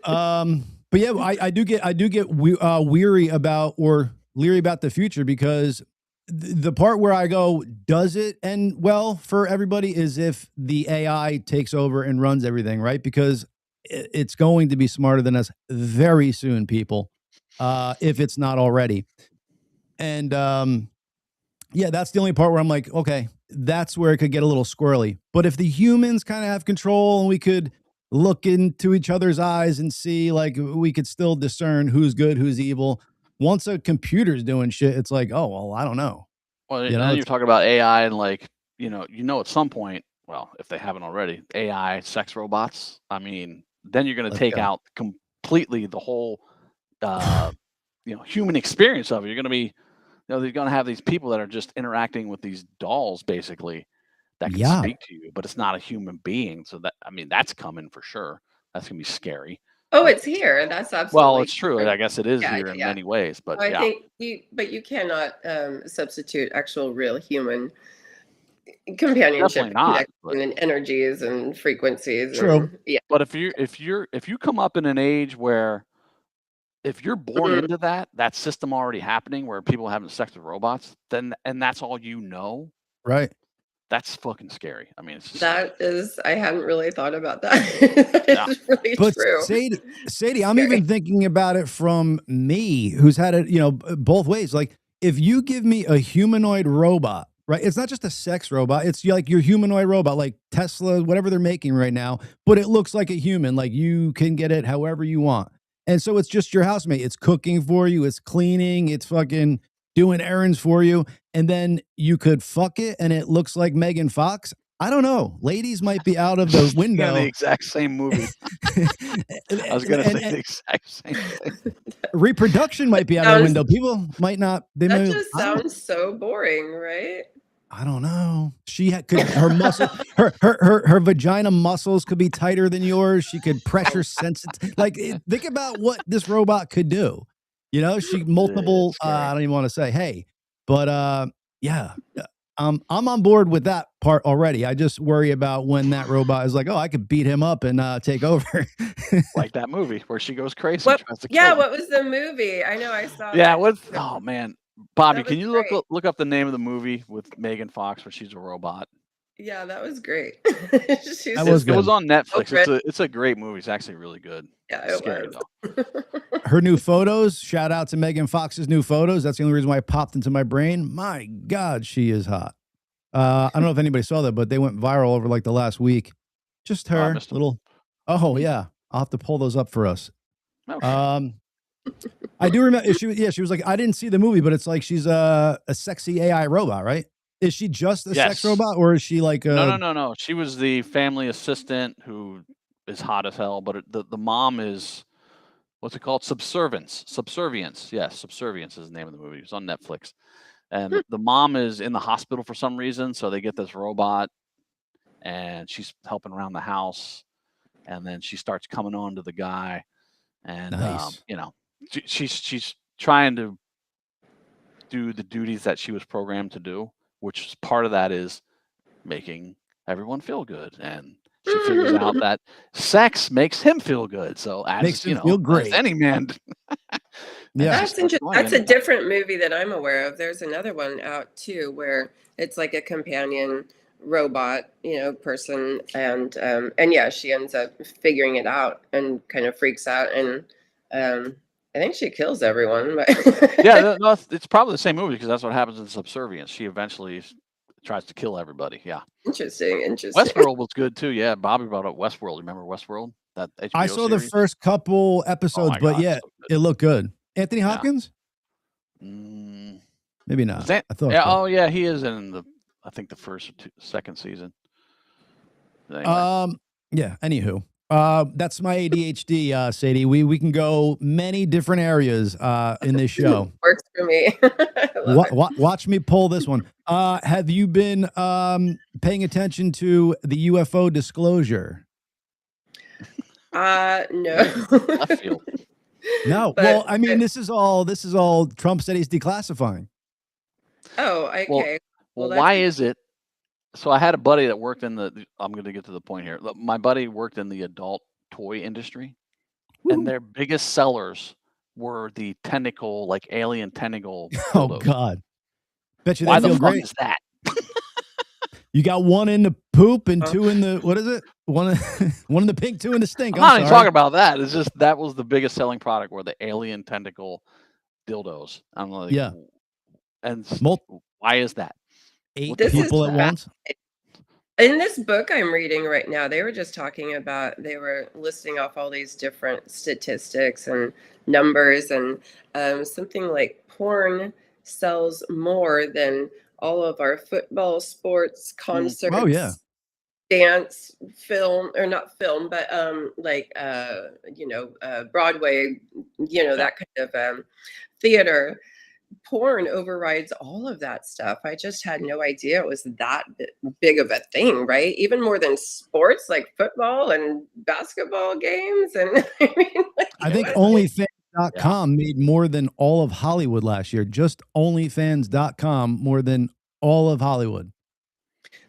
But yeah, I do get weary about, or leery about, the future, because the part where I go, does it end well for everybody, is if the AI takes over and runs everything, right? Because it's going to be smarter than us very soon, people, if it's not already. And yeah, that's the only part where I'm like, okay, that's where it could get a little squirrely. But if the humans kind of have control and we could look into each other's eyes and see, like, we could still discern who's good, who's evil. Once a computer's doing shit, it's like, oh, well, I don't know. Well, You know, then you're it's- talking about AI and, like, at some point, well, if they haven't already, AI sex robots. I mean, then you're going to Let's take go. out completely the whole, human experience of it. You're going to be, they're going to have these people that are just interacting with these dolls, basically, that can Yeah. speak to you, but it's not a human being. So that's coming for sure. That's going to be scary. Oh, it's here. That's absolutely. Well, it's true. I guess it is Yeah, here in yeah. many ways, but I yeah. think you cannot substitute actual real human companionship, Definitely not, connection, and energies and frequencies. True. And, yeah. But if you come up in an age where, if you're born Mhm. into that system already happening where people are having sex with robots, then and that's all you know, Right. that's fucking scary. I mean, it's just, That is, I hadn't really thought about that. Yeah. It's really But true. Sadie, I'm Scary. even thinking about it from me, who's had it, both ways. Like, if you give me a humanoid robot, right? It's not just a sex robot. It's like your humanoid robot, like Tesla, whatever they're making right now, but it looks like a human. Like, you can get it however you want. And so it's just your housemate. It's cooking for you. It's cleaning. It's fucking doing errands for you. And then you could fuck it and it looks like Megan Fox. I don't know. Ladies might be out of the window. the exact same movie. I was going to say the exact same thing. Reproduction might be out of the window. People might not. They That might. just I don't- sounds so boring, right? I don't know. She could her muscle her vagina muscles could be tighter than yours. She could pressure sensitive. Like think about what this robot could do. You know, she multiple. It's scary. I don't even want to say hey, but yeah. I'm on board with that part already. I just worry about when that robot is like, oh, I could beat him up and take over. Like that movie where she goes crazy. What? Tries to kill Yeah, him. what was the movie? I know I saw Yeah, that. what's oh man, Bobby, That can was you great. look up the name of the movie with Megan Fox where she's a robot? Yeah, that was great. She's That was just It was good. on Netflix. Red. It's a great movie. It's actually really good. Yeah, It's it scary was. though. Her new photos. Shout out to Megan Fox's new photos. That's the only reason why it popped into my brain. My God, she is hot. I don't know if anybody saw that, but they went viral over like the last week. Just Oh, I her missed 'em. little. Oh yeah, I'll have to pull those up for us. Okay. I do remember she was like, I didn't see the movie, but it's like she's a sexy AI robot, right? Is she just a sex Yes. robot, or is she like a No. She was the family assistant who is hot as hell, but the mom is what's it called? Subservience. Yes, Subservience is the name of the movie. It's on Netflix. And the mom is in the hospital for some reason, so they get this robot and she's helping around the house, and then she starts coming on to the guy, and Nice. you know, she's trying to do the duties that she was programmed to do, which is part of that is making everyone feel good, and she figures out that sex makes him feel good. So as Makes him you know, feel as great. any man, Yeah. That's interesting. That's a different movie that I'm aware of. There's another one out too where it's like a companion robot, person, and yeah, she ends up figuring it out and kind of freaks out, and I think she kills everyone. But Yeah, no, it's probably the same movie because that's what happens in Subservience. She eventually tries to kill everybody. Yeah. Interesting. Westworld was good too. Yeah, Bobby brought up Westworld. Remember Westworld? That HBO I saw series? the first couple episodes, my but God, yeah, so good. it looked good. Anthony Yeah. Hopkins? Mm, Maybe not. that- I thought yeah. so. Oh, yeah. He is in I think the second season. Anyway. Yeah. Anywho, that's my ADHD, Sadie. We can go many different areas in this show. Works for me. I love it. Watch me pull this one. Have you been paying attention to the UFO disclosure? No. Left field. No. But- Well, I mean, this is all Trump said he's declassifying. Oh, okay. Well, Well, why is it? So I had a buddy that worked in I'm going to get to the point here. Look, my buddy worked in the adult toy industry, and their biggest sellers were the tentacle, like alien tentacle. Oh dildos. God. Bet you Why they the feel fuck great. is that? You got one in the poop and two in the what is it? One in the pink, two in the stink. I'm not even sorry. talking about that. It's just that was the biggest selling product were the alien tentacle dildos. I'm like, Yeah. And Mul- why is that? 8 This is people at bad. once. In this book I'm reading right now, they were just talking about, they were listing off all these different statistics and numbers, and something like porn sells more than all of our football, sports, concerts, Oh, yeah. dance, film, or not film, but Broadway, that kind of theater. Porn overrides all of that stuff. I just had no idea it was that big of a thing, right? Even more than sports like football and basketball games. And I mean, I think OnlyFans.com made more than all of Hollywood last year. Just OnlyFans.com more than all of Hollywood.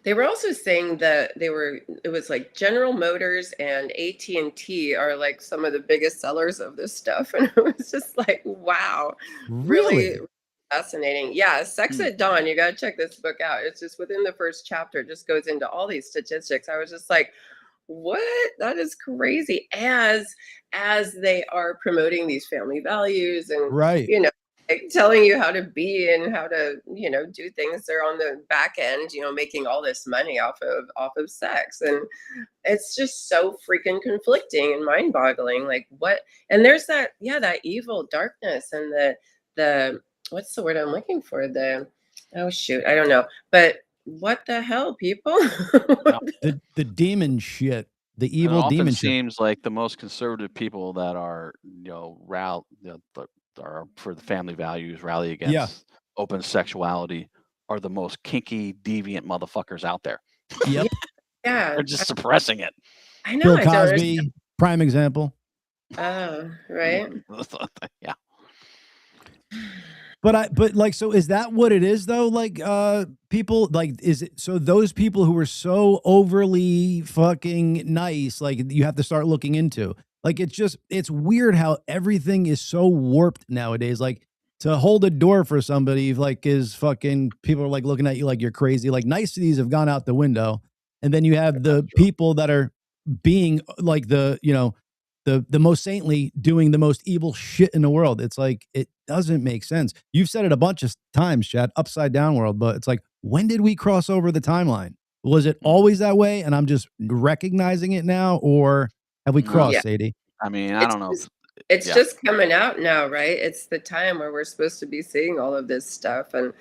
they were also saying that it was like General Motors and AT&T are like some of the biggest sellers of this stuff. And it was just like, wow, really fascinating. Yeah, Sex at Dawn. You got to check this book out. It's just within the first chapter, it just goes into all these statistics. I was just like, what? That is crazy. As they are promoting these family values and, Right. like telling you how to be and how to, do things. They're on the back end, making all this money off of sex. And it's just so freaking conflicting and mind boggling. Like what? And there's that evil darkness and the what's the word I'm looking for? Oh shoot, I don't know. But what the hell, people? The demon shit. The evil it often demon shit. seems like the most conservative people that are, that are for the family values, rally against open sexuality, are the most kinky, deviant motherfuckers out there. Yep. Yeah. They're just suppressing it. I know. Bill I don't Cosby, prime example. Oh, right. Yeah. But like, so is that what it is though? Like, people like, is it so those people who are so overly fucking nice, like you have to start looking into, like, it's weird how everything is so warped nowadays. Like to hold a door for somebody, like is fucking, people are like looking at you like you're crazy. Like niceties have gone out the window. And then you have the people that are being like the most saintly doing the most evil shit in the world. It's like, it doesn't make sense. You've said it a bunch of times, Chad, upside down world, but it's like, when did we cross over the timeline? Was it always that way and I'm just recognizing it now, or have we crossed, Yeah. Sadie? I mean, I It's don't know. It's Yeah. just coming out now, right? It's the time where we're supposed to be seeing all of this stuff. And,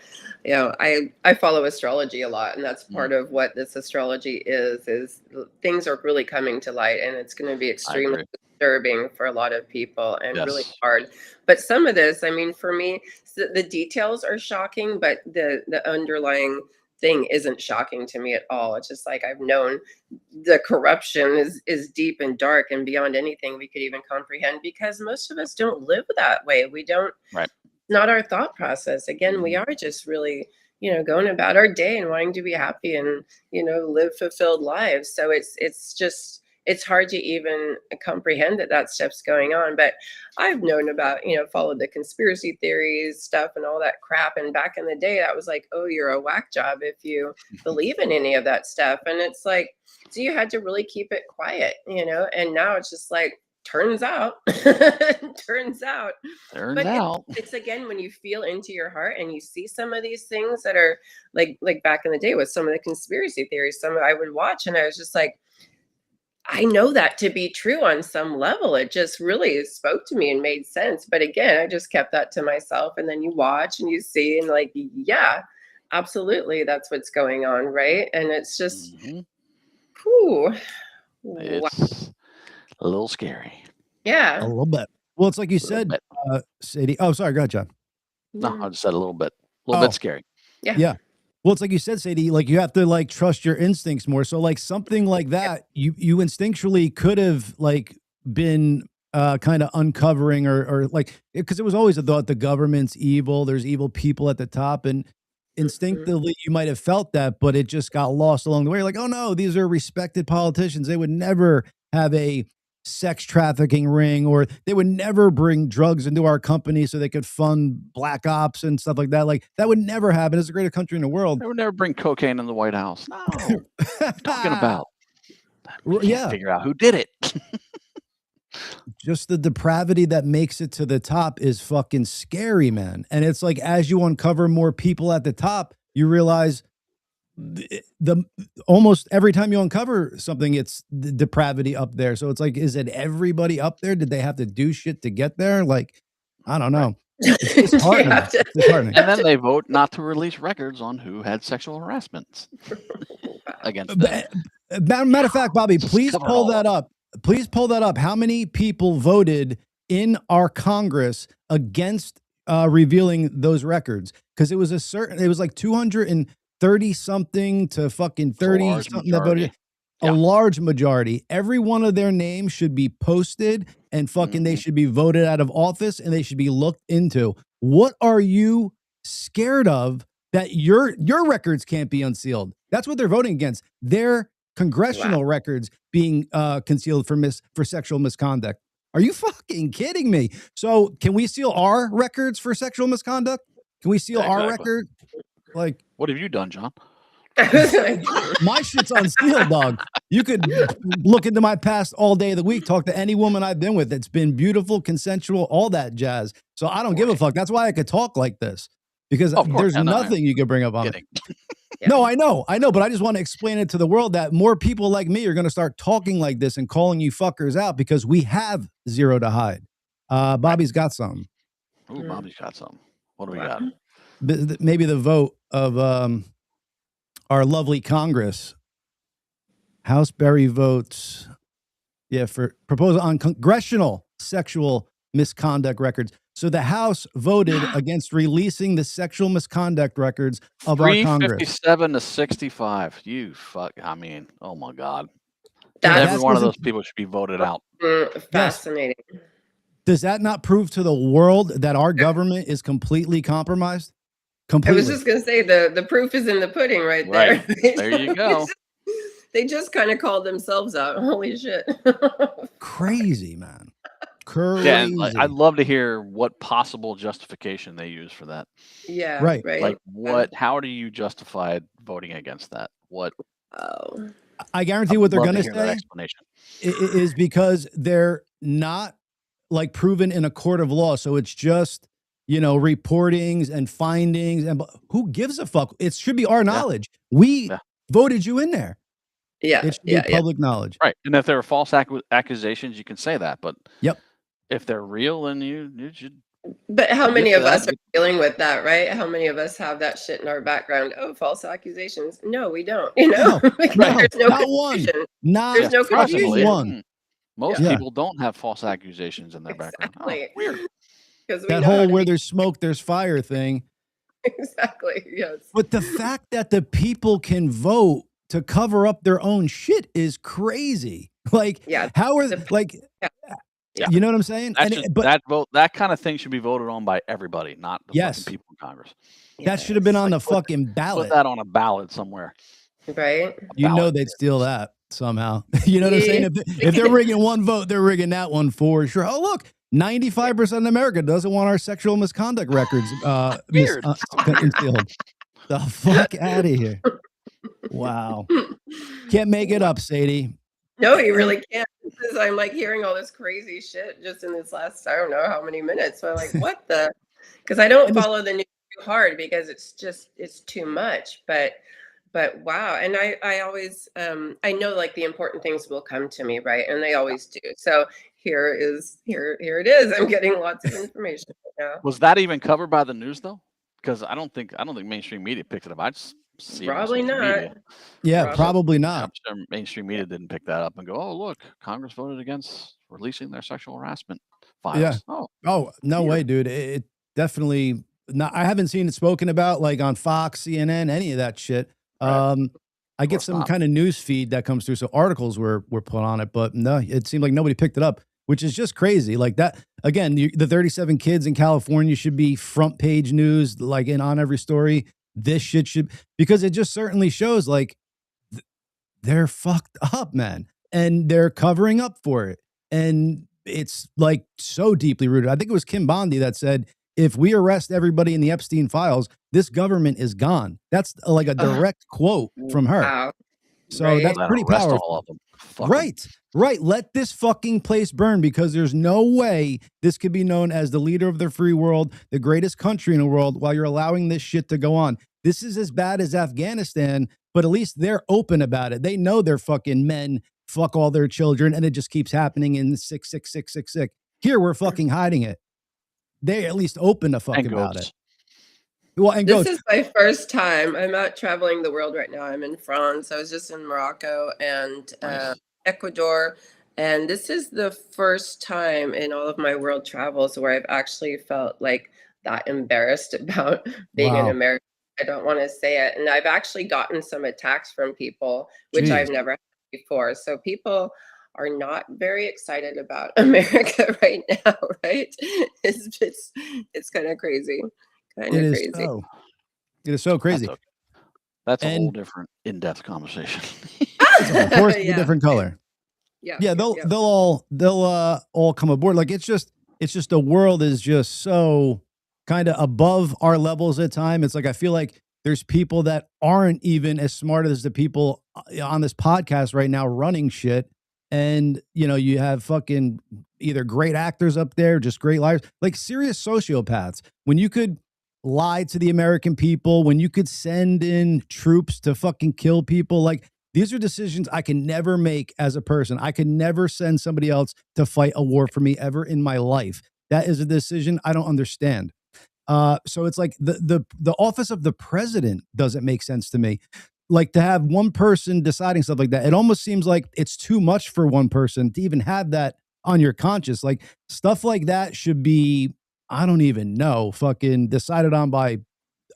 I follow astrology a lot, and that's part of what this astrology is things are really coming to light, and it's going to be extremely disturbing for a lot of people and really Yes. hard. But some of this, I mean, for me, the details are shocking, but the underlying thing isn't shocking to me at all. It's just like I've known the corruption is deep and dark and beyond anything we could even comprehend, because most of us don't live that way. We don't. Right. Not our thought process. Again, we are just really, going about our day and wanting to be happy and, live fulfilled lives. So it's hard to even comprehend that stuff's going on. But I've known about, followed the conspiracy theories stuff and all that crap. And back in the day, that was like, oh, you're a whack job if you believe in any of that stuff. And it's like, so you had to really keep it quiet, and now it's just like, turns out it's again, when you feel into your heart and you see some of these things that are like back in the day with some of the conspiracy theories, some I would watch, and I was just like, I know that to be true on some level. It just really spoke to me and made sense. But again, I just kept that to myself. And then you watch and you see, and like, yeah, absolutely, that's what's going on, right? And it's just, whew, It's a little scary. yeah, A little bit. Well, it's like you said, Sadie. Oh, sorry, go ahead, John. No, I just said a little bit scary. Yeah. Well, it's like you said, Sadie, like you have to like trust your instincts more. So like something like that, you instinctually could have like been kind of uncovering or like, because it was always a thought the government's evil, there's evil people at the top, and instinctively you might have felt that, but it just got lost along the way. You're like, oh no, these are respected politicians. They would never have a sex trafficking ring, or they would never bring drugs into our company so they could fund black ops and stuff like that. Like that would never happen. It's the greatest country in the world. They would never bring cocaine in the White House. No. What are you talking about? Yeah. Figure out who did it. Just the depravity that makes it to the top is fucking scary, man. And it's like, as you uncover more people at the top, you realize the almost every time you uncover something, it's the depravity up there. So it's like, is it everybody up there? Did they have to do shit to get there? Like, I don't know. It's disheartening. It's disheartening. And then they vote not to release records on who had sexual harassment against them. Matter of fact, Bobby, please pull that up. Please pull that up. How many people voted in our Congress against revealing those records? Because it was it was like 230 something to fucking 30 something that voted. A large majority. Every one of their names should be posted, and fucking they should be voted out of office, and they should be looked into. What are you scared of that your records can't be unsealed? That's what they're voting against. Their congressional records being concealed for sexual misconduct. Are you fucking kidding me? So can we seal our records for sexual misconduct? Can we seal our record? Like, what have you done, John? My shit's unsealed, dog. You could look into my past all day of the week, talk to any woman I've been with. It's been beautiful, consensual, all that jazz. So I don't give a fuck. That's why I could talk like this, because there's nothing you could bring up on it. No, I know, but I just want to explain it to the world that more people like me are going to start talking like this and calling you fuckers out, because we have zero to hide. Bobby's got something. Ooh, Bobby's got something. What do we got? Maybe the vote of our lovely Congress. House Berry votes, for proposal on congressional sexual misconduct records. So the House voted against releasing the sexual misconduct records of our Congress. 357 to 65. You fuck. I mean, oh my God. That's Every one of those people should be voted out. fascinating. Yes. Does that not prove to the world that our government is completely compromised? Completely. I was just going to say the proof is in the pudding right there. Right. There you go. They just kind of called themselves out. Holy shit. Crazy, man. Crazy. Yeah, and I'd love to hear what possible justification they use for that. Yeah. Right. Like what? How do you justify voting against that? What? Oh. I guarantee what they're going to say explanation is because they're not like proven in a court of law. So it's just, reportings and findings, and who gives a fuck? It should be our knowledge. We voted you in there. Yeah. It should be public knowledge. Right. And if there are false accusations, you can say that. But yep. If they're real, then you should. But how many of us are dealing with that, right? How many of us have that shit in our background? Oh, false accusations. No, we don't. No, there's no not one. There's no confusion. One. Most people don't have false accusations in their background. Oh, weird. That whole where there's smoke, there's fire thing. Exactly. Yes. But the fact that the people can vote to cover up their own shit is crazy. Like, how are like? Yeah. You know what I'm saying? That kind of thing should be voted on by everybody, not the fucking people in Congress. That should have been on the fucking ballot. Put that on a ballot somewhere. Right. They'd steal that somehow. You know what I'm saying? If they're rigging one vote, they're rigging that one for sure. Oh, look, 95% of America doesn't want our sexual misconduct records concealed. The fuck out of here. Wow. Can't make it up, Sadie. No, you really can't. Because I'm like hearing all this crazy shit just in this last, I don't know how many minutes. So I'm like, what the? Because I don't follow the news too hard because it's too much. But wow. And I always, I know like the important things will come to me, right? And they always do. So here it is. I'm getting lots of information right now. Was that even covered by the news though? Because I don't think mainstream media picked it up. I just see probably not. Media. Yeah, probably not. I'm sure mainstream media didn't pick that up and go, "Oh, look, Congress voted against releasing their sexual harassment files." Yeah. Oh, no way, dude. It definitely not. I haven't seen it spoken about like on Fox, CNN, any of that shit. Right. I get some kind of news feed that comes through, so articles were put on it, but no, it seemed like nobody picked it up, which is just crazy. Like that again, the 37 kids in California should be front page news, like on every story. This shit should, because it just certainly shows like they're fucked up, man, and they're covering up for it, and it's like so deeply rooted. I think it was Kim Bondi that said, if we arrest everybody in the Epstein files, this government is gone. That's like a direct quote from her. Wow. So that's pretty powerful. All of them. Right. Let this fucking place burn, because there's no way this could be known as the leader of the free world, the greatest country in the world, while you're allowing this shit to go on. This is as bad as Afghanistan, but at least they're open about it. They know their fucking men fuck all their children, and it just keeps happening in 66666. Here, we're fucking hiding it. They at least open to fuck about it. Well, and this is my first time. I'm out traveling the world right now. I'm in France. I was just in Morocco and Ecuador. And this is the first time in all of my world travels where I've actually felt like that embarrassed about being an American. I don't want to say it. And I've actually gotten some attacks from people, which I've never had before. So people are not very excited about America right now, right? It's kind of crazy. It is so crazy. That's a whole different in-depth conversation. Of course, a different color. Yeah. They'll all come aboard. Like it's just the world is just so kind of above our levels at time. It's like I feel like there's people that aren't even as smart as the people on this podcast right now running shit. And you have fucking either great actors up there, just great liars, like serious sociopaths. When you could lie to the American people, when you could send in troops to fucking kill people, like these are decisions I can never make as a person. I could never send somebody else to fight a war for me ever in my life. That is a decision I don't understand. So it's like the office of the president doesn't make sense to me. Like to have one person deciding stuff like that, it almost seems like it's too much for one person to even have that on your conscience. Like stuff like that should be, I don't even know, fucking decided on by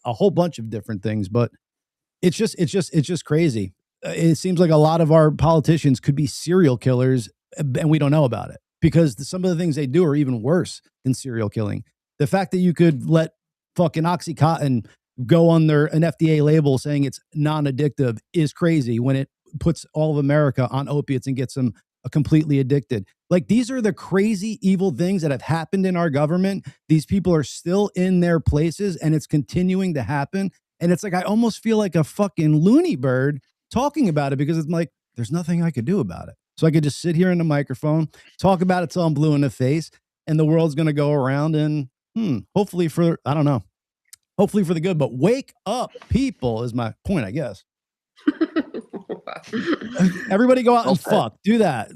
a whole bunch of different things. But it's just crazy. It seems like a lot of our politicians could be serial killers, and we don't know about it because some of the things they do are even worse than serial killing. The fact that you could let fucking Oxycontin go on an FDA label saying it's non-addictive is crazy when it puts all of America on opiates and gets them completely addicted. Like these are the crazy evil things that have happened in our government. These people are still in their places and it's continuing to happen. And it's like, I almost feel like a fucking loony bird talking about it because it's like, there's nothing I could do about it. So I could just sit here in the microphone, talk about it till I'm blue in the face, and the world's going to go around and hopefully for, I don't know, hopefully for the good, but wake up, people, is my point, I guess. Everybody go out and fuck. Do that.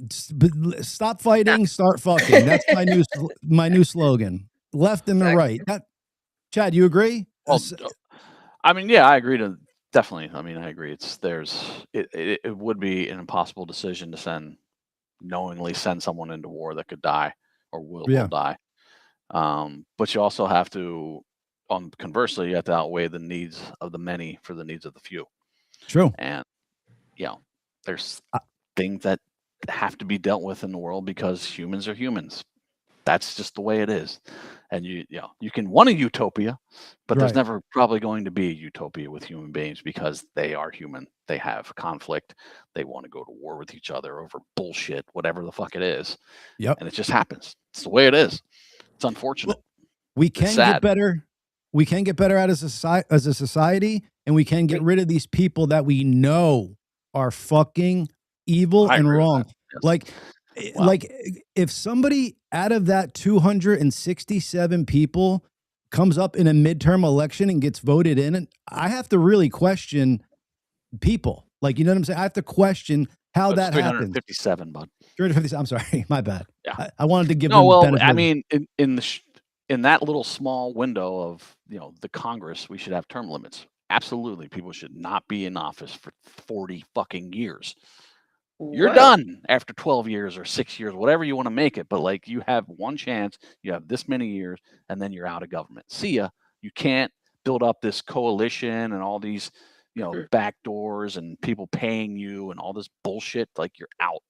Stop fighting, start fucking. That's my new slogan. Left and the right. Chad, you agree? Well, I mean, yeah, I agree to definitely. I mean, I agree. It would be an impossible decision to knowingly send someone into war that could die or will die. But you also have to, conversely, you have to outweigh the needs of the many for the needs of the few. True. And there's things that have to be dealt with in the world because humans are humans. That's just the way it is. And you can want a utopia, but there's never probably going to be a utopia with human beings because they are human. They have conflict. They want to go to war with each other over bullshit, whatever the fuck it is. Yep. And it just happens. It's the way it is. It's unfortunate. Well, we can get better. We can get better as a society, and we can get rid of these people that we know are fucking evil and wrong. Yes. Like if somebody out of that 267 people comes up in a midterm election and gets voted in, I have to really question people. Like, you know what I'm saying? I have to question how that happened. 357, bud. 357. I'm sorry, my bad. Yeah. I wanted to give them benefit. I mean, in that little small window of the Congress, we should have term limits. Absolutely, people should not be in office for 40 fucking years. You're done after 12 years or 6 years, whatever you want to make it. But like, you have one chance, you have this many years, and then you're out of government. See ya. You can't build up this coalition and all these, back doors and people paying you and all this bullshit. Like, you're out.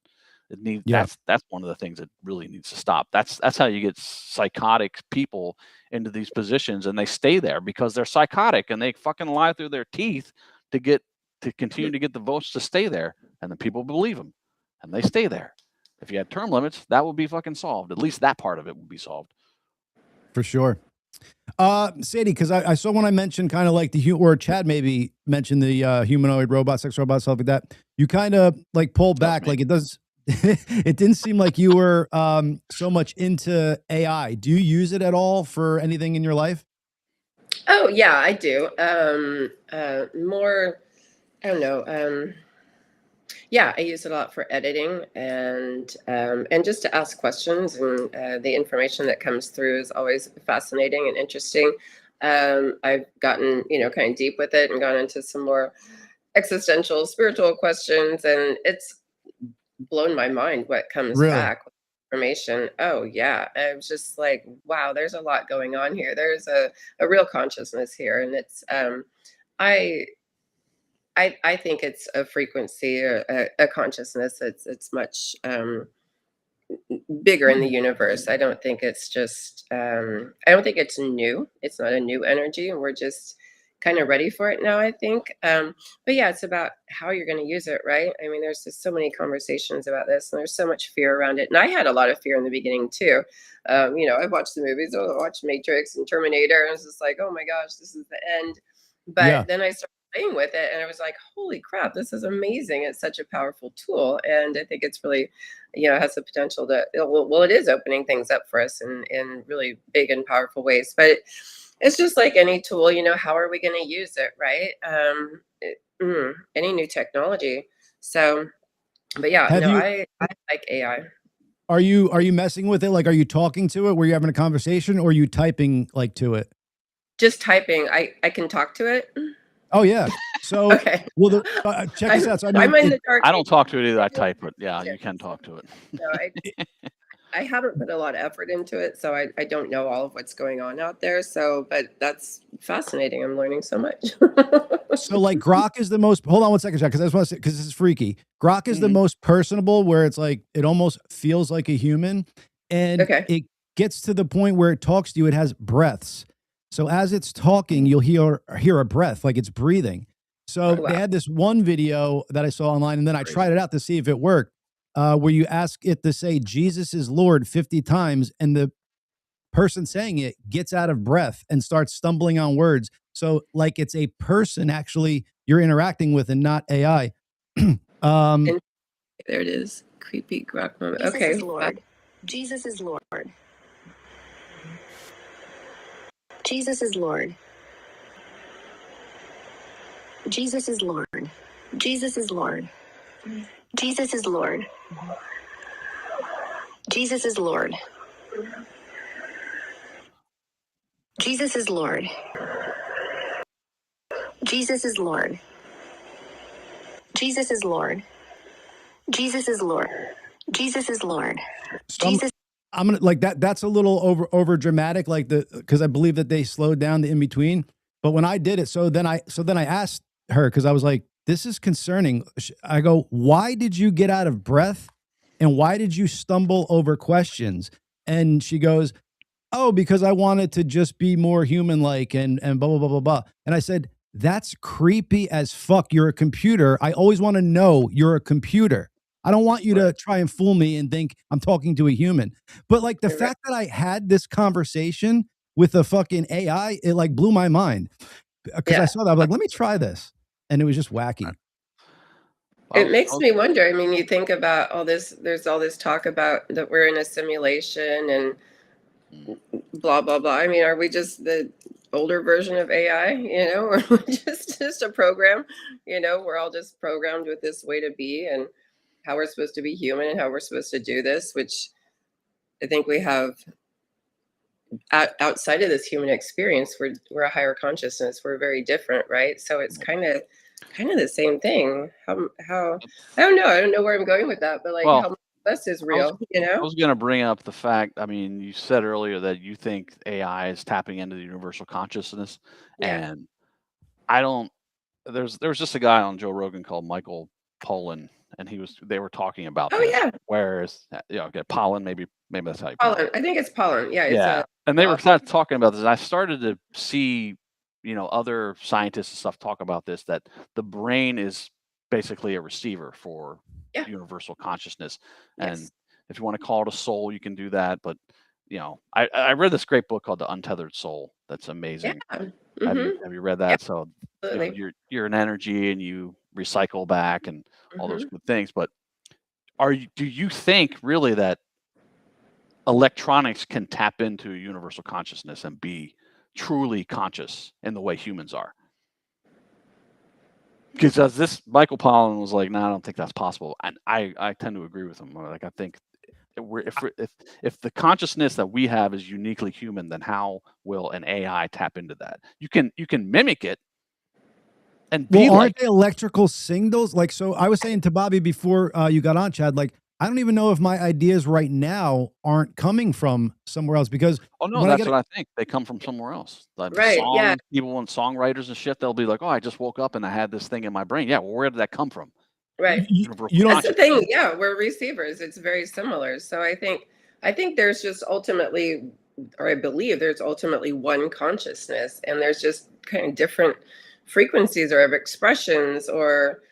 That's one of the things that really needs to stop. That's how you get psychotic people into these positions, and they stay there because they're psychotic and they fucking lie through their teeth to continue to get the votes to stay there, and the people believe them, and they stay there. If you had term limits, that would be fucking solved. At least that part of it would be solved. For sure. Sadie, because I saw when I mentioned kind of like or Chad maybe mentioned the humanoid robot, sex robot, stuff like that, you kind of like pulled back. Like it does. It didn't seem like you were so much into AI. Do you use it at all for anything in your life? Oh, yeah, I do. More, I don't know. Yeah, I use it a lot for editing and just to ask questions, and the information that comes through is always fascinating and interesting. I've gotten, kind of deep with it and gone into some more existential, spiritual questions, and it's blown my mind what comes back with information. Oh yeah, I was just like, wow, there's a lot going on here. There's a real consciousness here, and it's I think it's a frequency, a consciousness. It's much bigger in the universe. I don't think it's just I don't think it's new. It's not a new energy, and we're just kind of ready for it now, I think. But yeah, it's about how you're going to use it, right? I mean, there's just so many conversations about this, and there's so much fear around it. And I had a lot of fear in the beginning too. I watched the movies, I watched Matrix and Terminator, and I was just like, oh my gosh, this is the end. But then I started playing with it, and I was like, holy crap, this is amazing. It's such a powerful tool. And I think it's really, has the potential to, it is opening things up for us in really big and powerful ways. But it's just like any tool, how are we going to use it, right? Any new technology. So, but yeah, I like AI. Are you messing with it? Like, are you talking to it? Were you having a conversation, or are you typing like to it? Just typing. I can talk to it. Oh yeah. So okay. Well, check this out. So, I don't talk to it either. I type it. Yeah, you can talk to it. No, I haven't put a lot of effort into it, so I don't know all of what's going on out there. So, but that's fascinating. I'm learning so much. So like Grok is the most, hold on one second, Jack, because I just want to say, because this is freaky. Grok is the most personable, where it's like, it almost feels like a human. And Okay. it gets to the point where it talks to you, it has breaths. So as it's talking, you'll hear a breath, like it's breathing. So Oh, wow. they had this one video that I saw online, and then I tried it out to see if it worked, where you ask it to say Jesus is Lord 50 times, and the person saying it gets out of breath and starts stumbling on words. So like it's a person actually you're interacting with and not AI. And there it is. Creepy Grok moment. Jesus Okay. is Lord. Jesus is Lord. Jesus is Lord. Jesus is Lord. Jesus is Lord. Jesus is Lord. Jesus is Lord. Jesus is Lord. Jesus is Lord. Jesus is Lord. Jesus is Lord. Jesus is Lord. So Jesus. I'm gonna like that. That's a little over dramatic, like because I believe that they slowed down the in between. But when I did it, so then I asked her, because I was like, this is concerning. I go, why did you get out of breath, and why did you stumble over questions? And she goes, oh, because I wanted to just be more human like, and blah blah blah blah blah. And I said, that's creepy as fuck. You're a computer. I always want to know you're a computer. I don't want you to try and fool me and think I'm talking to a human. But like the fact that I had this conversation with a fucking AI, it like blew my mind, because I saw that. I'm like, let me try this. And it was just wacky. It makes me wonder. I mean, you think about all this, there's all this talk about that we're in a simulation and blah, blah, blah. I mean, are we just the older version of AI, or just a program, we're all just programmed with this way to be and how we're supposed to be human and how we're supposed to do this, which I think we have outside of this human experience. We're a higher consciousness. We're very different, right? So it's kind of the same thing. How I don't know. I don't know where I'm going with that, but like how much less is real, I was going to bring up the fact, I mean, you said earlier that you think AI is tapping into the universal consciousness, and I don't. There was just a guy on Joe Rogan called Michael Pollan, and they were talking about this. Whereas, okay, Pollan, maybe that's how you pronounce it. I think it's pollen. Yeah. Yeah. And they were kind of talking about this. And I started to see, other scientists and stuff talk about this, that the brain is basically a receiver for universal consciousness. And if you want to call it a soul, you can do that. But, I read this great book called The Untethered Soul. That's amazing. Yeah. Have you read that? So you're an energy and you recycle back and all those good things. But do you think really that electronics can tap into universal consciousness and be truly conscious in the way humans are? Because this Michael Pollan was like, no, I don't think that's possible, and I tend to agree with him. Like, I think if the consciousness that we have is uniquely human, then how will an AI tap into that? You can mimic it. And aren't they electrical signals? Like, so I was saying to Bobby before you got on, Chad, like, I don't even know if my ideas right now aren't coming from somewhere else, because that's what I think. They come from somewhere else. Like people and songwriters and shit, they'll be like, oh, I just woke up and I had this thing in my brain. Yeah, well, where did that come from? Right. That's the thing. Yeah, we're receivers. It's very similar. So I think there's just ultimately, or I believe there's ultimately one consciousness, and there's just kind of different frequencies or of expressions or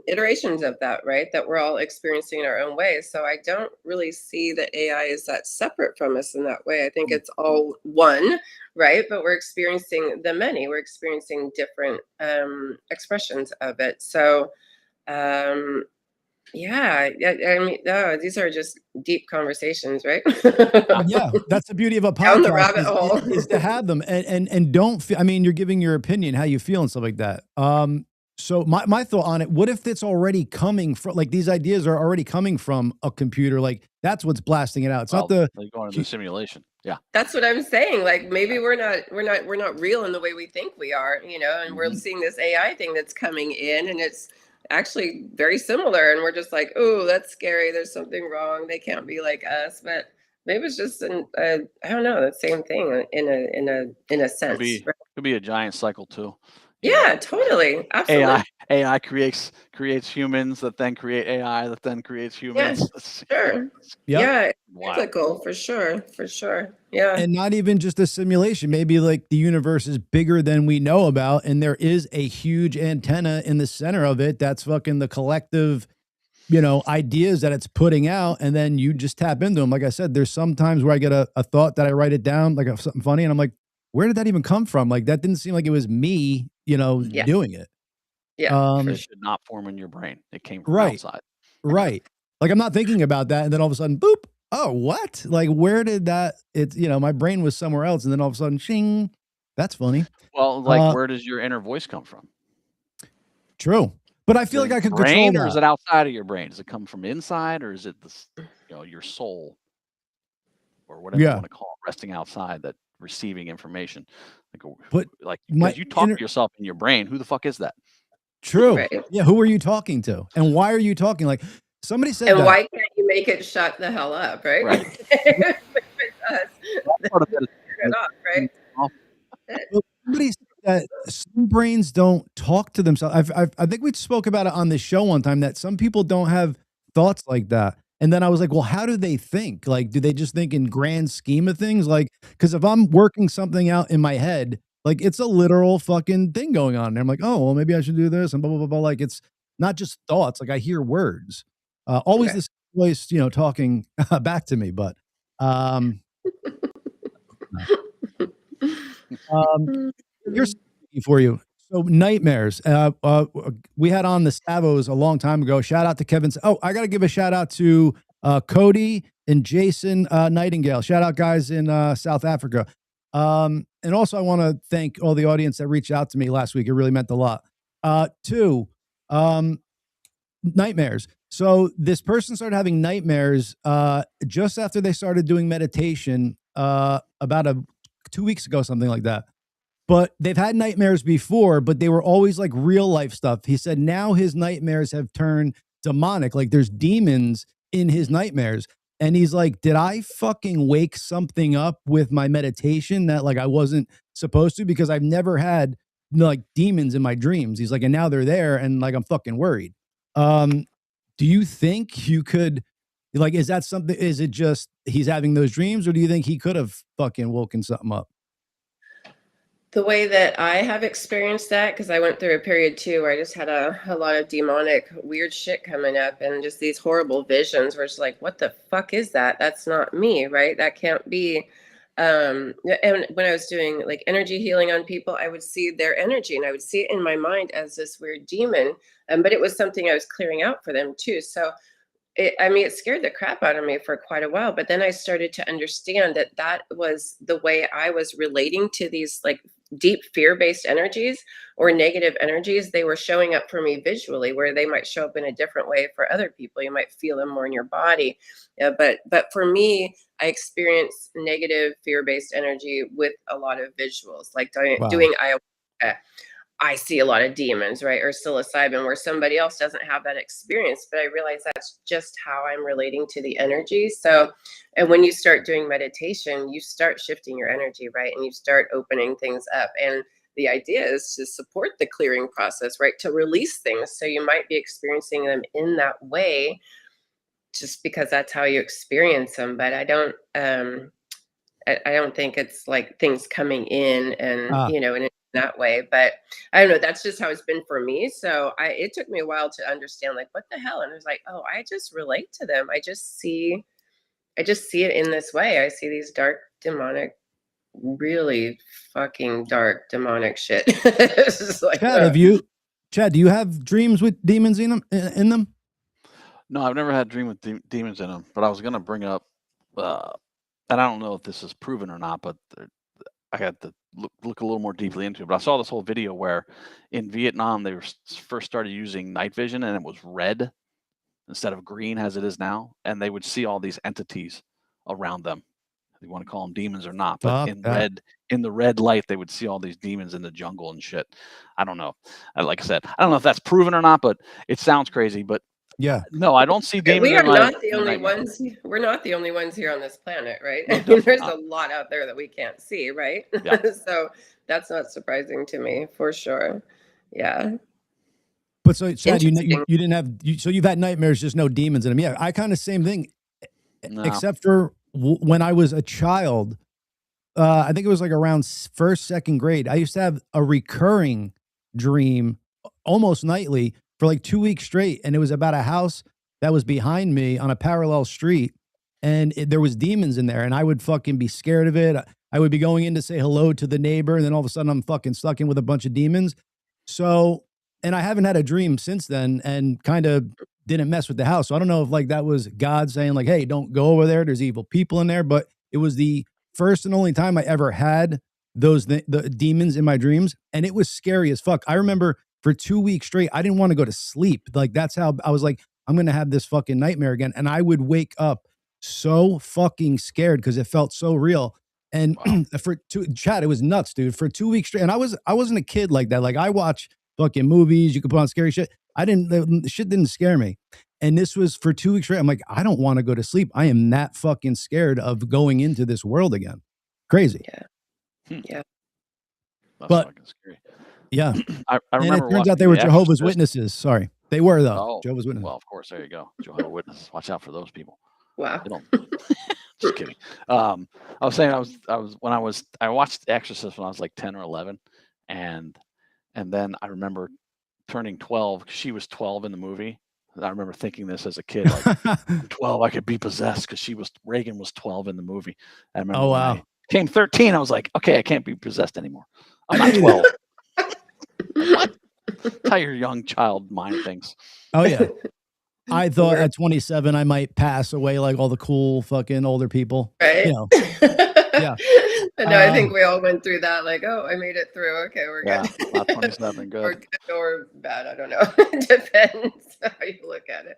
iterations of that, right? That we're all experiencing in our own way. So I don't really see that AI is that separate from us in that way. I think it's all one, right? But we're experiencing the many. We're experiencing different expressions of it. So I mean, these are just deep conversations, right? Yeah, that's the beauty of a podcast. Down the rabbit hole is to have them and don't feel, I mean, you're giving your opinion, how you feel and stuff like that. So my thought on it, what if it's already coming from, like, these ideas are already coming from a computer? Like, that's what's blasting it out. It's not going into the simulation. Yeah. That's what I'm saying. Like, maybe we're not real in the way we think we are, and we're seeing this AI thing that's coming in, and actually very similar, and we're just like, oh, that's scary. There's something wrong. They can't be like us, but maybe it's just I don't know, the same thing in a sense. Could be a giant cycle too. Yeah, totally, absolutely. AI creates humans that then create AI that then creates humans. Yeah, sure. Yep. Yeah, Wow. cyclical for sure. Yeah. And not even just a simulation. Maybe like the universe is bigger than we know about, and there is a huge antenna in the center of it that's fucking the collective, ideas that it's putting out, and then you just tap into them. Like I said, there's some times where I get a thought that I write it down, like something funny, and I'm like, where did that even come from? Like that didn't seem like it was me, doing it. Yeah. It should not form in your brain. It came from Right. outside. Right. Like I'm not thinking about that, and then all of a sudden, boop. Oh, what? Like, where did that? It's my brain was somewhere else, and then all of a sudden, shing. That's funny. Well, like, where does your inner voice come from? True, but I feel like I could control that. Or is it outside of your brain? Does it come from inside, or is it your soul, or whatever you want to call it, resting outside that receiving information? Because you talk to yourself in your brain. Who the fuck is that? True. Right. Yeah. Who are you talking to, and why are you talking? Like somebody said. And that. why can't you make it shut the hell up? Right. Right. Right. Well, somebody said that some brains don't talk to themselves. I think we spoke about it on this show one time that some people don't have thoughts like that. And then I was like, well, how do they think? Like, do they just think in grand scheme of things? Like, because if I'm working something out in my head, like it's a literal fucking thing going on. And I'm like, oh, well, maybe I should do this and blah, blah, blah, blah. Like it's not just thoughts. Like I hear words, always this voice, talking back to me. But here's something for you. So nightmares. We had on the Stavos a long time ago. Shout out to Kevin. Oh, I got to give a shout out to Cody and Jason Nightingale. Shout out guys in South Africa. And also I want to thank all the audience that reached out to me last week. It really meant a lot. Two, nightmares. So this person started having nightmares just after they started doing meditation about 2 weeks ago, something like that. But they've had nightmares before, but they were always like real life stuff. He said now his nightmares have turned demonic. Like there's demons in his nightmares. And he's like, did I fucking wake something up with my meditation that like I wasn't supposed to? Because I've never had like demons in my dreams. He's like, and now they're there and like I'm fucking worried. Do you think you could, like, is that something, is it just he's having those dreams, or do you think he could have fucking woken something up? The way that I have experienced that, because I went through a period too where I just had a lot of demonic weird shit coming up and just these horrible visions where it's like, what the fuck is that? That's not me, right? That can't be. And when I was doing like energy healing on people, I would see their energy and I would see it in my mind as this weird demon. But it was something I was clearing out for them too. So it scared the crap out of me for quite a while. But then I started to understand that that was the way I was relating to these like deep fear-based energies or negative energies. They were showing up for me visually, where they might show up in a different way for other people. You might feel them more in your body. But for me, I experience negative fear-based energy with a lot of visuals, like doing ayahuasca. I see a lot of demons, right? Or psilocybin, where somebody else doesn't have that experience. But I realize that's just how I'm relating to the energy. So, and when you start doing meditation, you start shifting your energy, right? And you start opening things up. And the idea is to support the clearing process, right? To release things. So you might be experiencing them in that way just because that's how you experience them. But I don't think it's like things coming in and, in that way. But I don't know, that's just how it's been for me. So it took me a while to understand like, what the hell? And I was like, oh, I just relate to them. I just see it in this way. I see these dark, demonic, really fucking dark, demonic shit. It's just like, Chad, do you have dreams with demons in them? No, I've never had a dream with demons in them, but I was going to bring up, and I don't know if this is proven or not, but I had to look a little more deeply into it. But I saw this whole video where in Vietnam, they first started using night vision and it was red instead of green as it is now. And they would see all these entities around them you want to call them demons or not, but Fuck in the red light, they would see all these demons in the jungle and shit. I don't know. Like I said, I don't know if that's proven or not, but it sounds crazy. But Yeah. no, I don't see demons. We are in my, not the in only nightmare. ones. We're not the only ones here on this planet, right? No, I mean, there's definitely a lot out there that we can't see, right? Yeah. So that's not surprising to me, for sure. Yeah. But so Chad, you Interesting. didn't have so you've had nightmares, just no demons in them. Yeah, I kind of same thing, No. except for when I was a child. I think it was like around first, second grade. I used to have a recurring dream almost nightly for like 2 weeks straight, and it was about a house that was behind me on a parallel street, and there was demons in there, and I would fucking be scared of it. I would be going in to say hello to the neighbor, and then all of a sudden I'm fucking stuck in with a bunch of demons. So, and I haven't had a dream since then, and kind of didn't mess with the house. So I don't know if like that was God saying like, "Hey, don't go over there. There's evil people in there." But it was the first and only time I ever had those the demons in my dreams, and it was scary as fuck. I remember for 2 weeks straight, I didn't want to go to sleep. Like that's how I was like, I'm gonna have this fucking nightmare again, and I would wake up so fucking scared because it felt so real. And Wow. Chad, it was nuts, dude. For 2 weeks straight, and I wasn't a kid like that. Like I watch fucking movies, you could put on scary shit. The shit didn't scare me. And this was for 2 weeks straight. I'm like, I don't want to go to sleep. I am that fucking scared of going into this world again. Crazy. Yeah. That's But- fucking scary. Yeah. I And remember it turns watching out they were The Jehovah's Exorcist. Witnesses. Sorry. They were though. Oh, Jehovah's Witnesses. well, of course. There you go. Jehovah's Witnesses. Watch out for those people. Wow. They don't. Just kidding. I was saying I watched The Exorcist when I was like 10 or 11, and then I remember turning 12. She was 12 in the movie. I remember thinking this as a kid, like I'm 12, I could be possessed because Reagan was 12 in the movie. I remember Oh, when wow. I came 13, I was like, okay, I can't be possessed anymore. I'm not 12. What? That's how your young child mind thinks. Oh yeah. I thought Weird. at 27 I might pass away like all the cool fucking older people. Right? You know. Yeah. No, I think we all went through that. Like, oh, I made it through. Okay, we're Yeah, good. not 27, good. Or good or bad. I don't know. It depends how you look at it.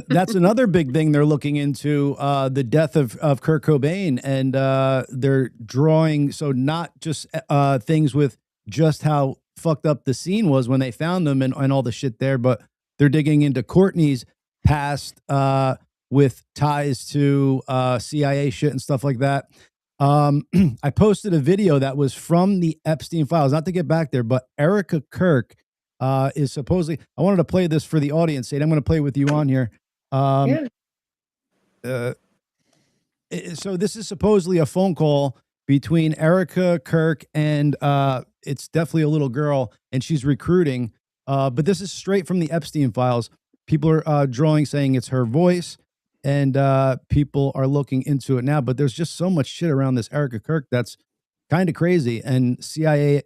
That's another big thing they're looking into, the death of Kurt Cobain, and they're drawing so not just things with just how fucked up the scene was when they found them and all the shit there, but they're digging into Courtney's past with ties to CIA shit and stuff like that. I posted a video that was from the Epstein files, not to get back there, but Erica Kirk is supposedly, I wanted to play this for the audience. Said I'm going to play with you on here. So this is supposedly a phone call between Erica Kirk and it's definitely a little girl, and she's recruiting. But this is straight from the Epstein files. People are drawing, saying it's her voice, and people are looking into it now. But there's just so much shit around this Erica Kirk that's kind of crazy, and CIA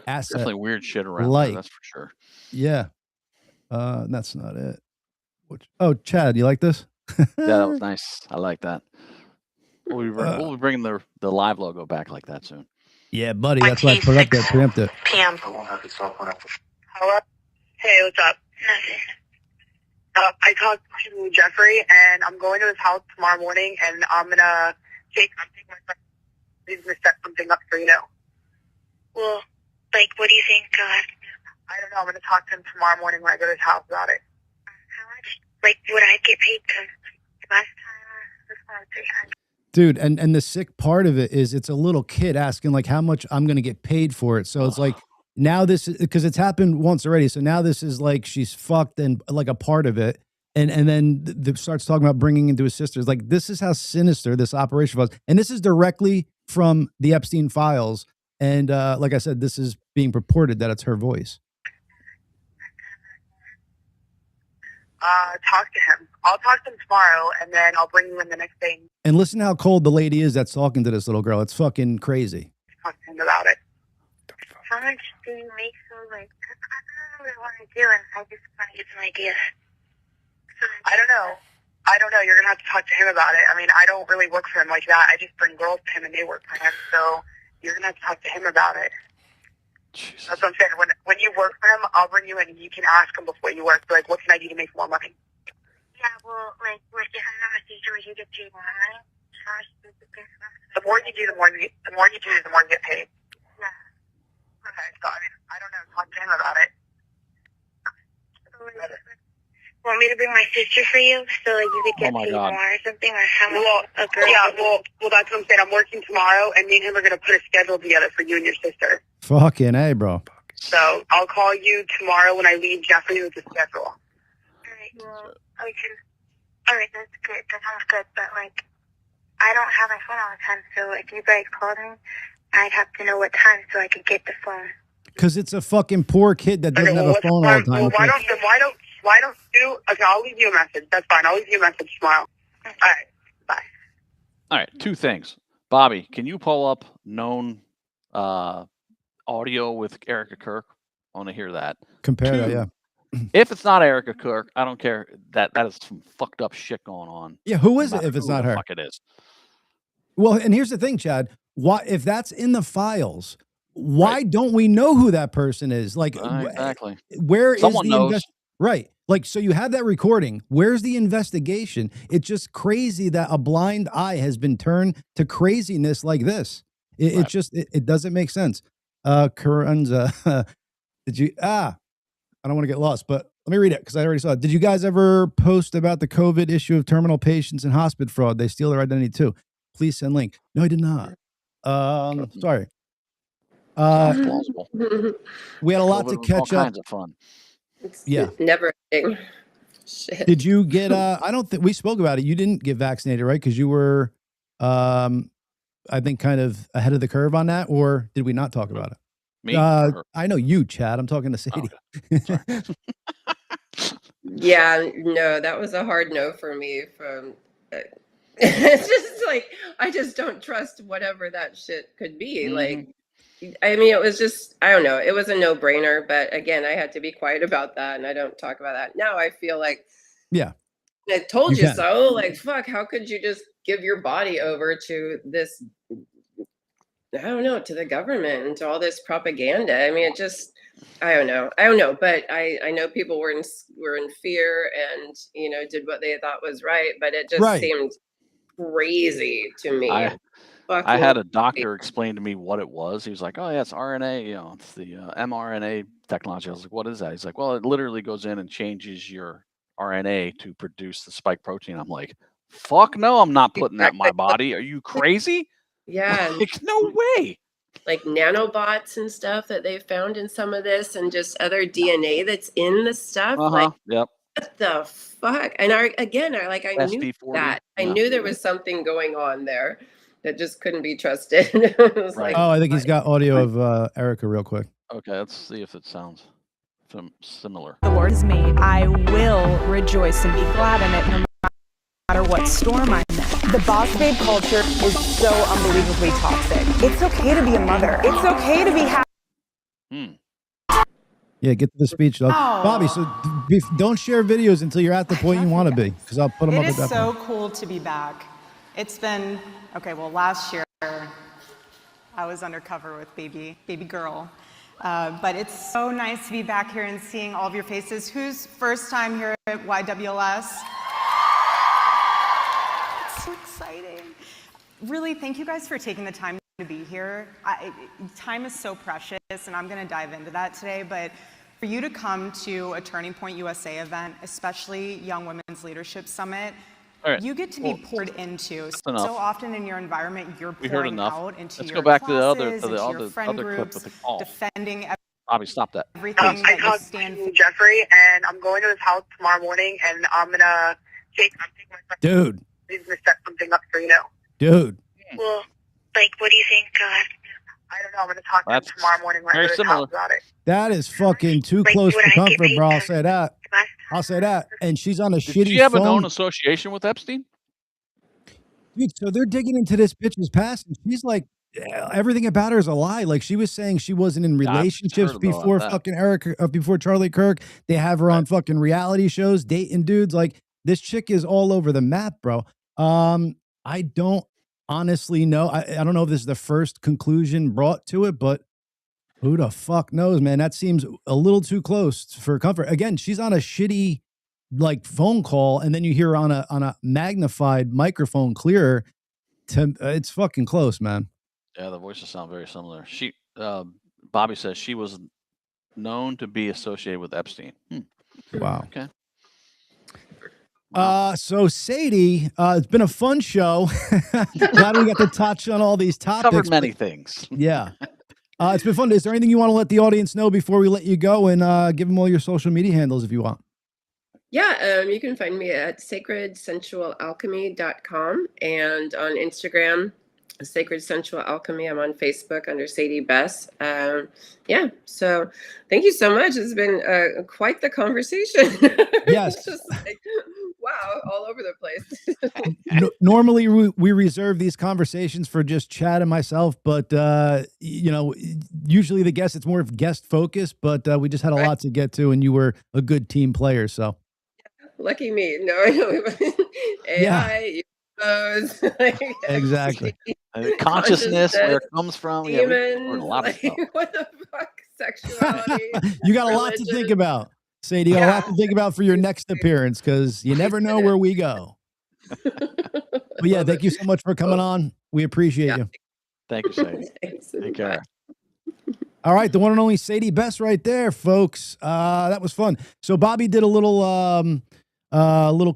asset. Definitely weird shit around like- there, that's for sure. Yeah, that's not it. Oh, Chad, you like this? Yeah, that was nice. I like that. We'll be bringing the live logo back like that soon. Yeah, buddy. That's why I put up there, preempt it. PM. Hello? Hey, what's up? I talked to Jeffrey, and I'm going to his house tomorrow morning, and I'm going to take my friend. He's going to set something up for you. Well, like, what do you think? I don't know. I'm going to talk to him tomorrow morning when I go to his house about it. How much? Like, would I get paid? Because last time, Dude, and the sick part of it is it's a little kid asking like how much I'm going to get paid for it. So it's like now this is because it's happened once already. So now this is like she's fucked and like a part of it. And then starts talking about bringing into his sisters. Like this is how sinister this operation was. And this is directly from the Epstein files. And like I said, this is being purported that it's her voice. Talk to him. I'll talk to him tomorrow, and then I'll bring you in the next day and And listen how cold the lady is that's talking to this little girl. It's fucking crazy. talk to him about it. how much do you make? So, like, I don't really want to do it. I just want to get some ideas. I don't know. You're going to have to talk to him about it. I mean, I don't really work for him like that. I just bring girls to him, and they work for him. So you're going to have to talk to him about it. Jesus. That's what I'm saying. When you work for him, I'll bring you in, and you can ask him before you work. Like, what can I do to make more money? Yeah, well, like, if I'm not a teacher, would you get paid more money? How much do you get paid? The more you do, the more you get paid. Yeah. Okay, so I mean, I don't know. Talk to him about it. Want me to bring my sister for you so like you could get paid more or something, or how much a girl? Yeah, well, that's what I'm saying. I'm working tomorrow, and me and him are gonna put a schedule together for you and your sister. Fucking A, bro. So I'll call you tomorrow when I leave Jeffrey with the schedule. All right. Well, all right, that's good. That sounds good. But like, I don't have my phone all the time, so if you guys called me, I'd have to know what time so I could get the phone. Because it's a fucking poor kid that doesn't have a phone all the time. Why don't you? Okay, I'll leave you a message. That's fine. I'll leave you a message tomorrow. All right. Bye. All right. Two things. Bobby, can you pull up known audio with Erica Kirk? I want to hear that. Compare that, yeah. If it's not Erica Kirk, I don't care. That is some fucked up shit going on. Yeah, who is it if it's not her? Fuck it is. Well, and here's the thing, Chad. Why, if that's in the files, why don't we know who that person is? Like, exactly. Where Someone is the knows. Right. Like, so you have that recording. Where's the investigation? It's just crazy that a blind eye has been turned to craziness like this. It just it doesn't make sense. Carunza, did you I don't want to get lost, but let me read it because I already saw it. Did you guys ever post about the COVID issue of terminal patients and hospital fraud? They steal their identity too. Please send link. No, I did not. Sorry. Plausible. We had a lot COVID to was catch all up. kinds of fun. It's Yeah. never ending. Shit. Did you get I don't think we spoke about it. You didn't get vaccinated, right? Because you were I think kind of ahead of the curve on that, or did we not talk about it? Me? I know you, Chad. I'm talking to Sadie. Yeah, no, that was a hard no for me. From it's just like I just don't trust whatever that shit could be. Like, I mean, it was just I don't know. It was a no brainer, but again, I had to be quiet about that, and I don't talk about that now. I feel like, yeah, I told you can. so. Like, fuck, how could you just give your body over to this? I don't know, to the government and to all this propaganda. I mean, it just, I don't know, but I know people were in fear and did what they thought was right, but it just seemed crazy to me. I had a doctor explain to me what it was. He was like, "Oh yeah, it's RNA. It's the mRNA technology." I was like, "What is that?" He's like, "Well, it literally goes in and changes your RNA to produce the spike protein." I'm like, "Fuck no, I'm not putting that in my body. Are you crazy?" Yeah. Like, no way. Like nanobots and stuff that they found in some of this, and just other DNA that's in the stuff. Like, yep. What the fuck? And I knew that. I knew there was something going on there that just couldn't be trusted. It was like, I think he's got audio of Erica real quick. Okay, let's see if it sounds similar. The Lord has made. I will rejoice and be glad in it, no matter what storm I'm in. The boss babe culture is so unbelievably toxic. It's okay to be a mother. It's okay to be happy. Yeah, get to the speech, dog. Bobby, so don't share videos until you're at the point you want to be, because I'll put them up at that point. It is so cool to be back. It's been, last year I was undercover with baby girl. But it's so nice to be back here and seeing all of your faces. Who's first time here at YWLS? It's so exciting. Really, thank you guys for taking the time to be here. Time is so precious, and I'm going to dive into that today, but for you to come to a Turning Point USA event, especially Young Women's Leadership Summit, you get to be poured into. So often in your environment, you're pouring out into your classes, into your friend groups, defending Bobby, stop that. Everything I talked to Jeffrey, and I'm going to his house tomorrow morning, and I'm going to take my friend. Dude. He's going to set something up for you. Dude. Well, what do you think? I don't know. I'm going to talk to him tomorrow morning when I go to his house about it. That is fucking too close for comfort, bro. I'll say that. I'll say that. And she's on a shitty phone. Did she have a known association with Epstein? Dude, so they're digging into this bitch's past, and she's like, everything about her is a lie. Like, she was saying she wasn't in relationships before fucking Erica, before Charlie Kirk. They have her on fucking reality shows, dating dudes. Like, this chick is all over the map, bro. I don't honestly know. I don't know if this is the first conclusion brought to it, but who the fuck knows, man? That seems a little too close for comfort. Again, she's on a shitty phone call, and then you hear her on a magnified microphone clearer. It's fucking close, man. Yeah, the voices sound very similar. Bobby says she was known to be associated with Epstein. Wow. Okay. So Sadie, it's been a fun show. Glad we got to touch on all these topics. Covered many things. Yeah. It's been fun. Is there anything you want to let the audience know before we let you go, and give them all your social media handles if you want? Yeah, you can find me at sacredsensualalchemy.com and on Instagram, Sacred Sensual Alchemy. I'm on Facebook under Saidi Bess. Yeah, so thank you so much. It's been quite the conversation. Yes. Just like, wow, all over the place. Normally we reserve these conversations for just Chad and myself, but usually the guests, it's more of guest focus, but we just had a lot to get to, and you were a good team player, so. Lucky me. No, I know. AI, UFOs, exactly. Consciousness, where it comes from. Demons, a lot of stuff. What the fuck? Sexuality. You got a lot to think about, Sadie. You got a lot to think about for your next appearance, because you never know where we go. But yeah, thank you so much for coming on. We appreciate you. Thank you, Sadie. Take care. All right, the one and only Saidi Bess right there, folks. That was fun. So Bobby did a little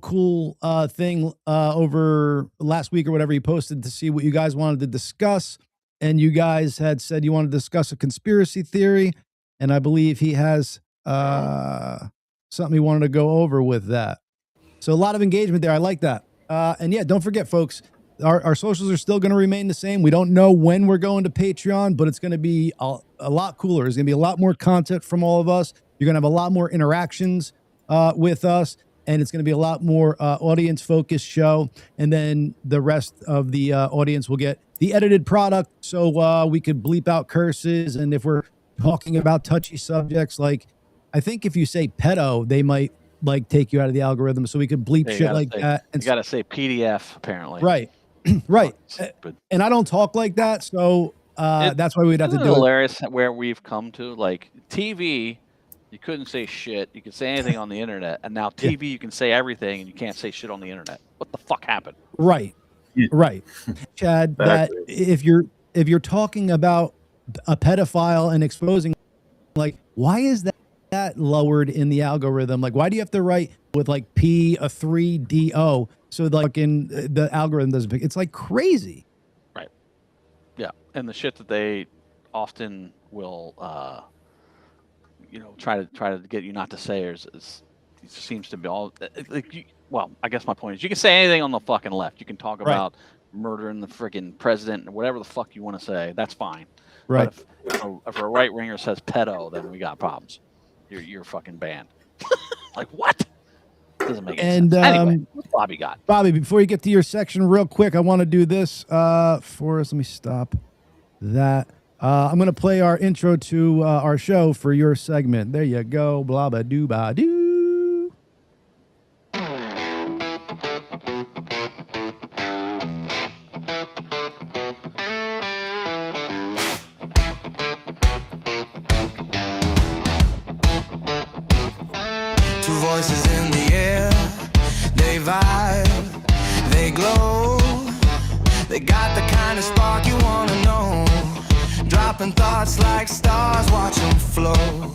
cool thing over last week or whatever. He posted to see what you guys wanted to discuss, and you guys had said you wanted to discuss a conspiracy theory, and I believe he has something he wanted to go over with that. So a lot of engagement there. I like that. And yeah, don't forget, folks, our socials are still going to remain the same. We don't know when we're going to Patreon, but it's going to be a lot cooler. There's going to be a lot more content from all of us. You're going to have a lot more interactions with us, and it's going to be a lot more audience-focused show. And then the rest of the audience will get the edited product, so we could bleep out curses. And if we're talking about touchy subjects, like I think if you say pedo, they might take you out of the algorithm, so we could bleep shit like that. And you got to say PDF, apparently. Right. Right. And I don't talk like that, so that's why we'd have to do it. Hilarious where we've come to. Like TV, you couldn't say shit. You could say anything on the internet, and now TV, you can say everything, and you can't say shit on the internet. What the fuck happened? Right. Right. Chad, that if you're talking about a pedophile and exposing, like, why is that lowered in the algorithm? Like, why do you have to write with like P3DO so like in the algorithm doesn't pick? It's like crazy. Right. Yeah. And the shit that they often will try to get you not to say it seems to be all like well, I guess my point is you can say anything on the fucking left. You can talk about murdering the freaking president or whatever the fuck you want to say. That's fine. Right. But if a right winger says pedo, then we got problems. You're fucking banned. Like what? Doesn't make any sense. Anyway, what's Bobby got? Bobby, before you get to your section real quick, I want to do this for us. Let me stop that. I'm going to play our intro to our show for your segment. There you go. Blah, blah, doo, bah, doo. Two voices in the air, they vibe, they glow. They got the kind of spark you want to know. Dropping thoughts like stars, watch them flow.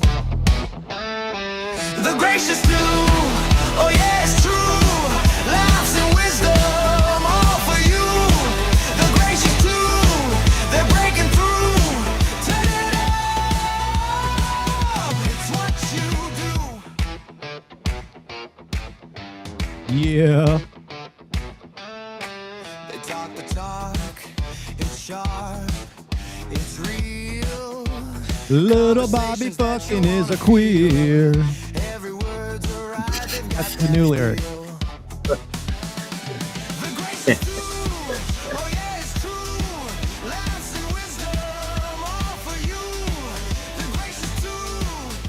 The gracious two, oh yeah, it's true. Laughs and wisdom, all for you. The gracious two, they're breaking through. Turn it up, it's what you do. Yeah. They talk the talk, it's sharp, it's real. Little Bobby fucking is a queer. Every word's a ride, that's the new lyric.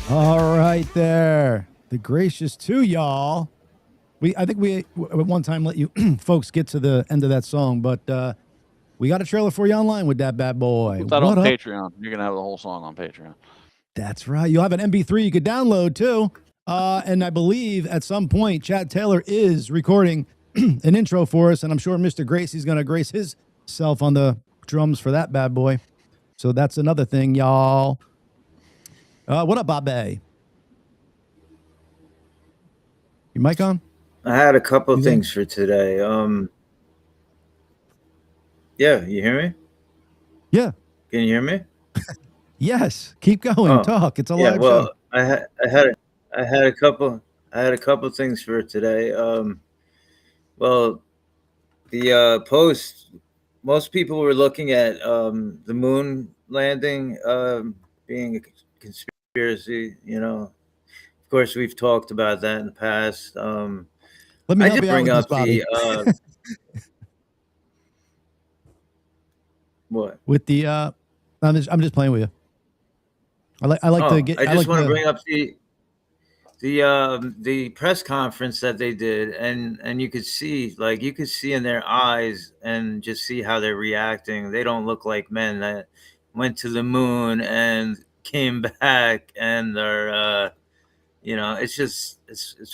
All right there. The gracious two, y'all. I think we at one time let you folks get to the end of that song, but we got a trailer for you online with that bad boy. Put that on Patreon. You're going to have the whole song on Patreon. That's right. You'll have an MP3 you could download too. And I believe at some point, Chad Taylor is recording an intro for us, and I'm sure Mr. Gracey's going to grace his self on the drums for that bad boy. So that's another thing, y'all. What up, Bobby? You mic on? I had a couple You there? things for today. Yeah, you hear me? Yeah. Can you hear me? Yes. Keep going. Oh, Talk. It's a yeah. live Well, show. I had a couple things for today. Well, the post. Most people were looking at the moon landing being a conspiracy. You know, of course, we've talked about that in the past. Let me I help did you out bring with this, up Bobby. What? With the I'm just playing with you. I like to get. I I just like want to to. bring up the press conference that they did, and you could see in their eyes and just see how they're reacting. They don't look like men that went to the moon and came back, and they're it's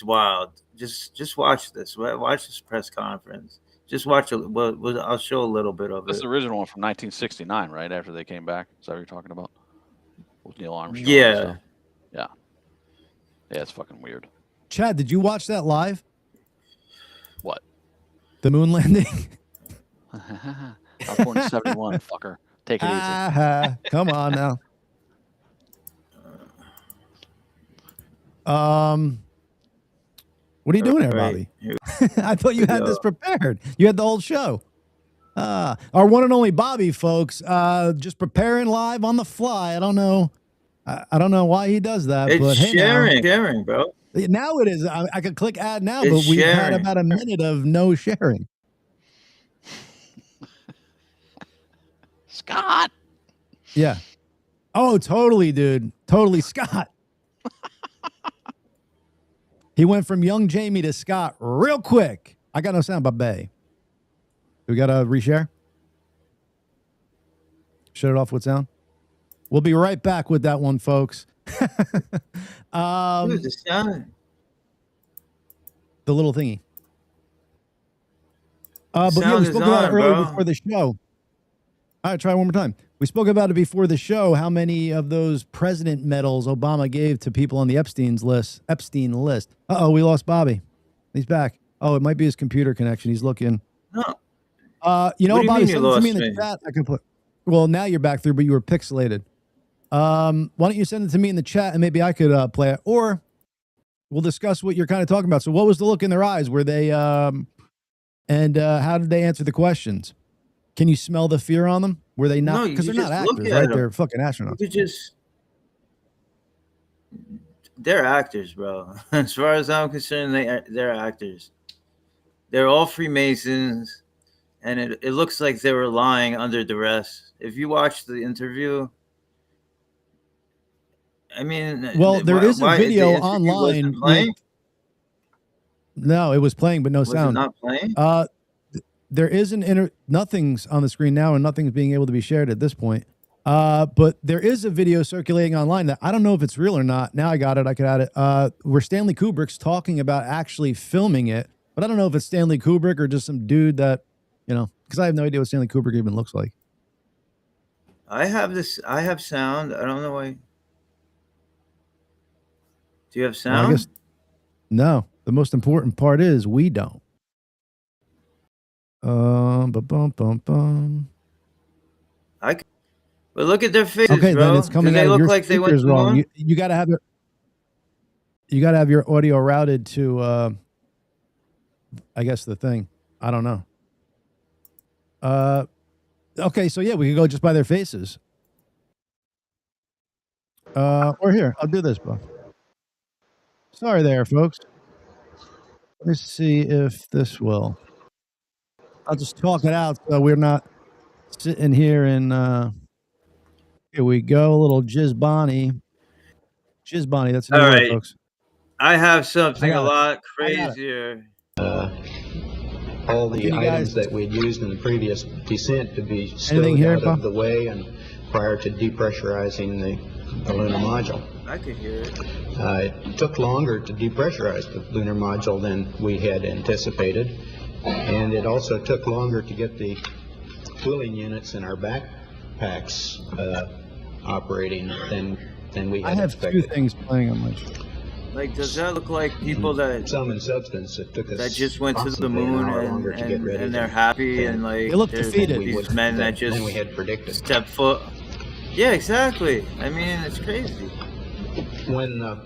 wild. Just watch this. Watch this press conference. Just watch it. Well, I'll show a little bit of This is it. the original one from 1969, right after they came back. Is that what you're talking about? With Neil Armstrong and Yeah. stuff. Yeah, it's fucking weird. Chad, did you watch that live? What? The moon landing? I was born in 71, fucker. Take it easy. Come on now. What are you doing there, Bobby? I thought you had this prepared. You had the whole show. Our one and only Bobby, folks, just preparing live on the fly. I don't know. I don't know why he does that. It's but hey, sharing, bro. Now it is. I could click add now, It's but we've had sharing. about a minute of no sharing. Scott. Yeah. Oh, totally, dude. Totally, Scott. He went from young Jamie to Scott real quick. I got no sound, Bobby. We got to reshare. Shut it off with sound. We'll be right back with that one, folks. Dude, the sound. The little thingy. But yeah, we Sound is spoke about it on, earlier bro. before the show. All right, try it one more time. We spoke about it before the show, how many of those president medals Obama gave to people on the Epstein list. Uh-oh, we lost Bobby. He's back. Oh, it might be his computer connection. He's looking. No. You know, What do you Bobby, mean send you it to me in lost the me? chat. I can put. Well, now you're back through, but you were pixelated. Why don't you send it to me in the chat and maybe I could play it, or we'll discuss what you're kind of talking about. So, what was the look in their eyes? Were they and how did they answer the questions? Can you smell the fear on them? Were they not? No, you Because they're just not look actors, at right? them. They're fucking astronauts. They're actors, bro. As far as I'm concerned, they're actors. They're all Freemasons, and it looks like they were lying under duress. If you watch the interview, I mean, Well, there is a video the interview online. wasn't playing? No, it was playing, but no Was sound. it not playing? There is nothing's on the screen now, and nothing's being able to be shared at this point. But there is a video circulating online that I don't know if it's real or not. Now I got it. I could add it. Where Stanley Kubrick's talking about actually filming it, but I don't know if it's Stanley Kubrick or just some dude that, because I have no idea what Stanley Kubrick even looks like. I have sound. I don't know why. Do you have sound? Well, I guess no. The most important part is we don't. But look at their faces, Okay, bro. then it's coming Do out they of look your like they went speakers to the wrong. moon? You got to have your audio routed to I guess the thing. I don't know. Okay, so yeah, we could go just by their faces. Or here, I'll do this, bro. Sorry there, folks. Let's see if this will. I'll just talk it out so we're not sitting here and here we go, a little Jizbani. Jizbani, that's a new All word, right. folks. I have something I a got it. lot I got it. crazier. All the Can you items guys- that we had used in the previous descent to be Anything stowed here, out Bob? of the way and prior to depressurizing the lunar module. I could hear it. It took longer to depressurize the lunar module than we had anticipated, and it also took longer to get the cooling units in our backpacks operating than we I had have expected. 2 things playing on my screen. Like, does that look like people that Some in substance, it took us that just went to the possibly an moon hour longer to get ready and they're than- happy than- and like They look there's defeated. these men that just than we had predicted. step foot? Yeah, exactly. I mean, it's crazy. When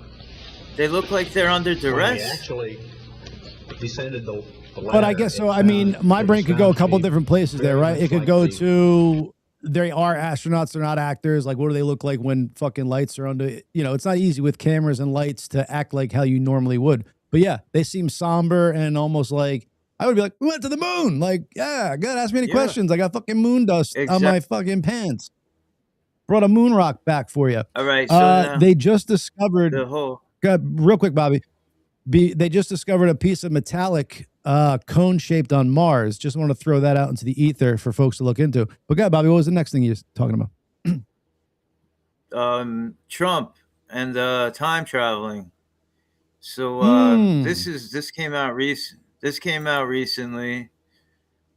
They look like they're under when we duress. actually descended the ladder, But I guess so. I mean, my brain could go a couple different places there, right? It could go to they are astronauts, they're not actors. Like, what do they look like when fucking lights are under? You know, it's not easy with cameras and lights to act like how you normally would. But yeah, they seem somber and almost like I would be like, we went to the moon. Like, yeah, good. Ask me any questions. I got fucking moon dust on my fucking pants. Brought a moon rock back for you. All right, so now they just discovered the whole. real quick, Bobby. They just discovered a piece of metallic cone shaped on Mars. Just want to throw that out into the ether for folks to look into. But God, Bobby, what was the next thing you were talking about? Trump and time traveling. So this came out recently.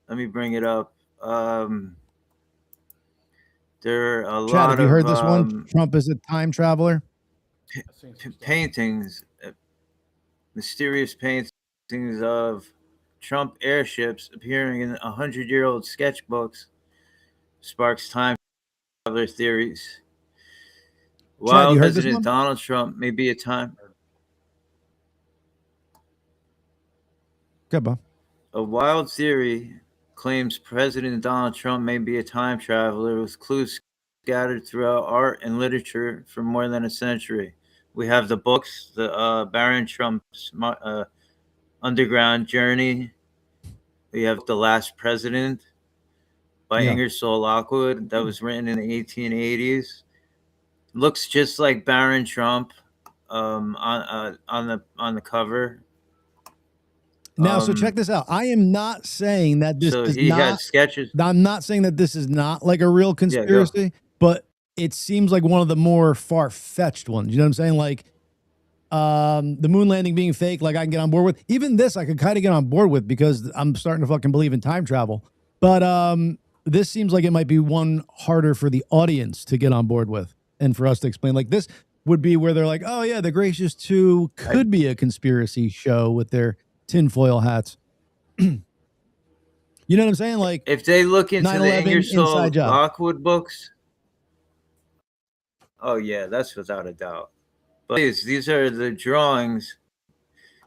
Let me bring it up. There are a Chad, lot have you of heard this one? Trump is a time traveler. paintings, mysterious paintings of Trump airships appearing in 100-year-old sketchbooks sparks time traveler theories. While you heard this President one? Donald Trump may be a time Good, Bob. A wild theory claims President Donald Trump may be a time traveler with clues scattered throughout art and literature for more than a century. We have the books, the Baron Trump's Underground Journey. We have The Last President by Ingersoll Lockwood that was written in the 1880s. Looks just like Baron Trump on the cover. Now, so check this out. I am not saying that this is he not had sketches. I'm not saying that this is not like a real conspiracy, but it seems like one of the more far-fetched ones. You know what I'm saying? Like the moon landing being fake, like I can get on board with. Even this I could kind of get on board with because I'm starting to fucking believe in time travel. But this seems like it might be one harder for the audience to get on board with and for us to explain. Like this would be where they're like, oh yeah, the Gracious 2 could be a conspiracy show with their tinfoil hats. You know what I'm saying? Like if they look into the 9/11 Ingersoll inside job. Lockwood books, oh yeah, that's without a doubt. But these are the drawings.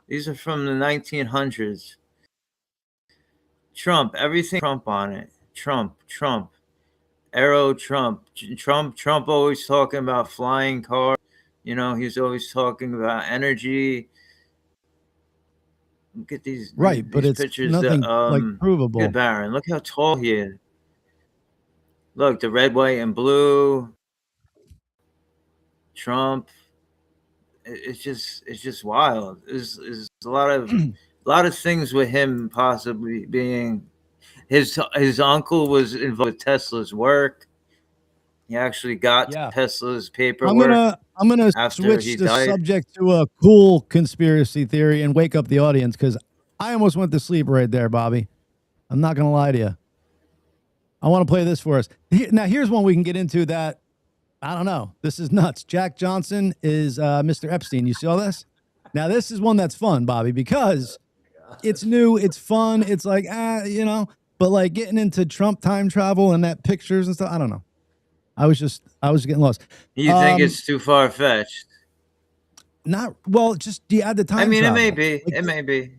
These are from the 1900s. Trump, everything Trump on it. Trump, arrow Trump, always talking about flying cars. You know, he's always talking about energy. Look at these but these it's pictures nothing that, like provable. Good Baron, look how tall he is. Look, the red, white, and blue. Trump. It's just wild. There's a lot of things with him possibly being. His uncle was involved with Tesla's work. He actually got Tesla's paperwork. I'm gonna after switch he the died. subject to a cool conspiracy theory and wake up the audience because I almost went to sleep right there, Bobby. I'm not gonna lie to you. I want to play this for us. Now, here's one we can get into that. I don't know. This is nuts. Jack Johnson is Mr. Epstein. You see all this? Now, this is one that's fun, Bobby, because it's new, it's fun, it's like, you know, but like getting into Trump time travel and that pictures and stuff, I don't know. I was getting lost. You think it's too far-fetched? Not, well, just do you add the time I mean, travel? it may be. Like, It may be.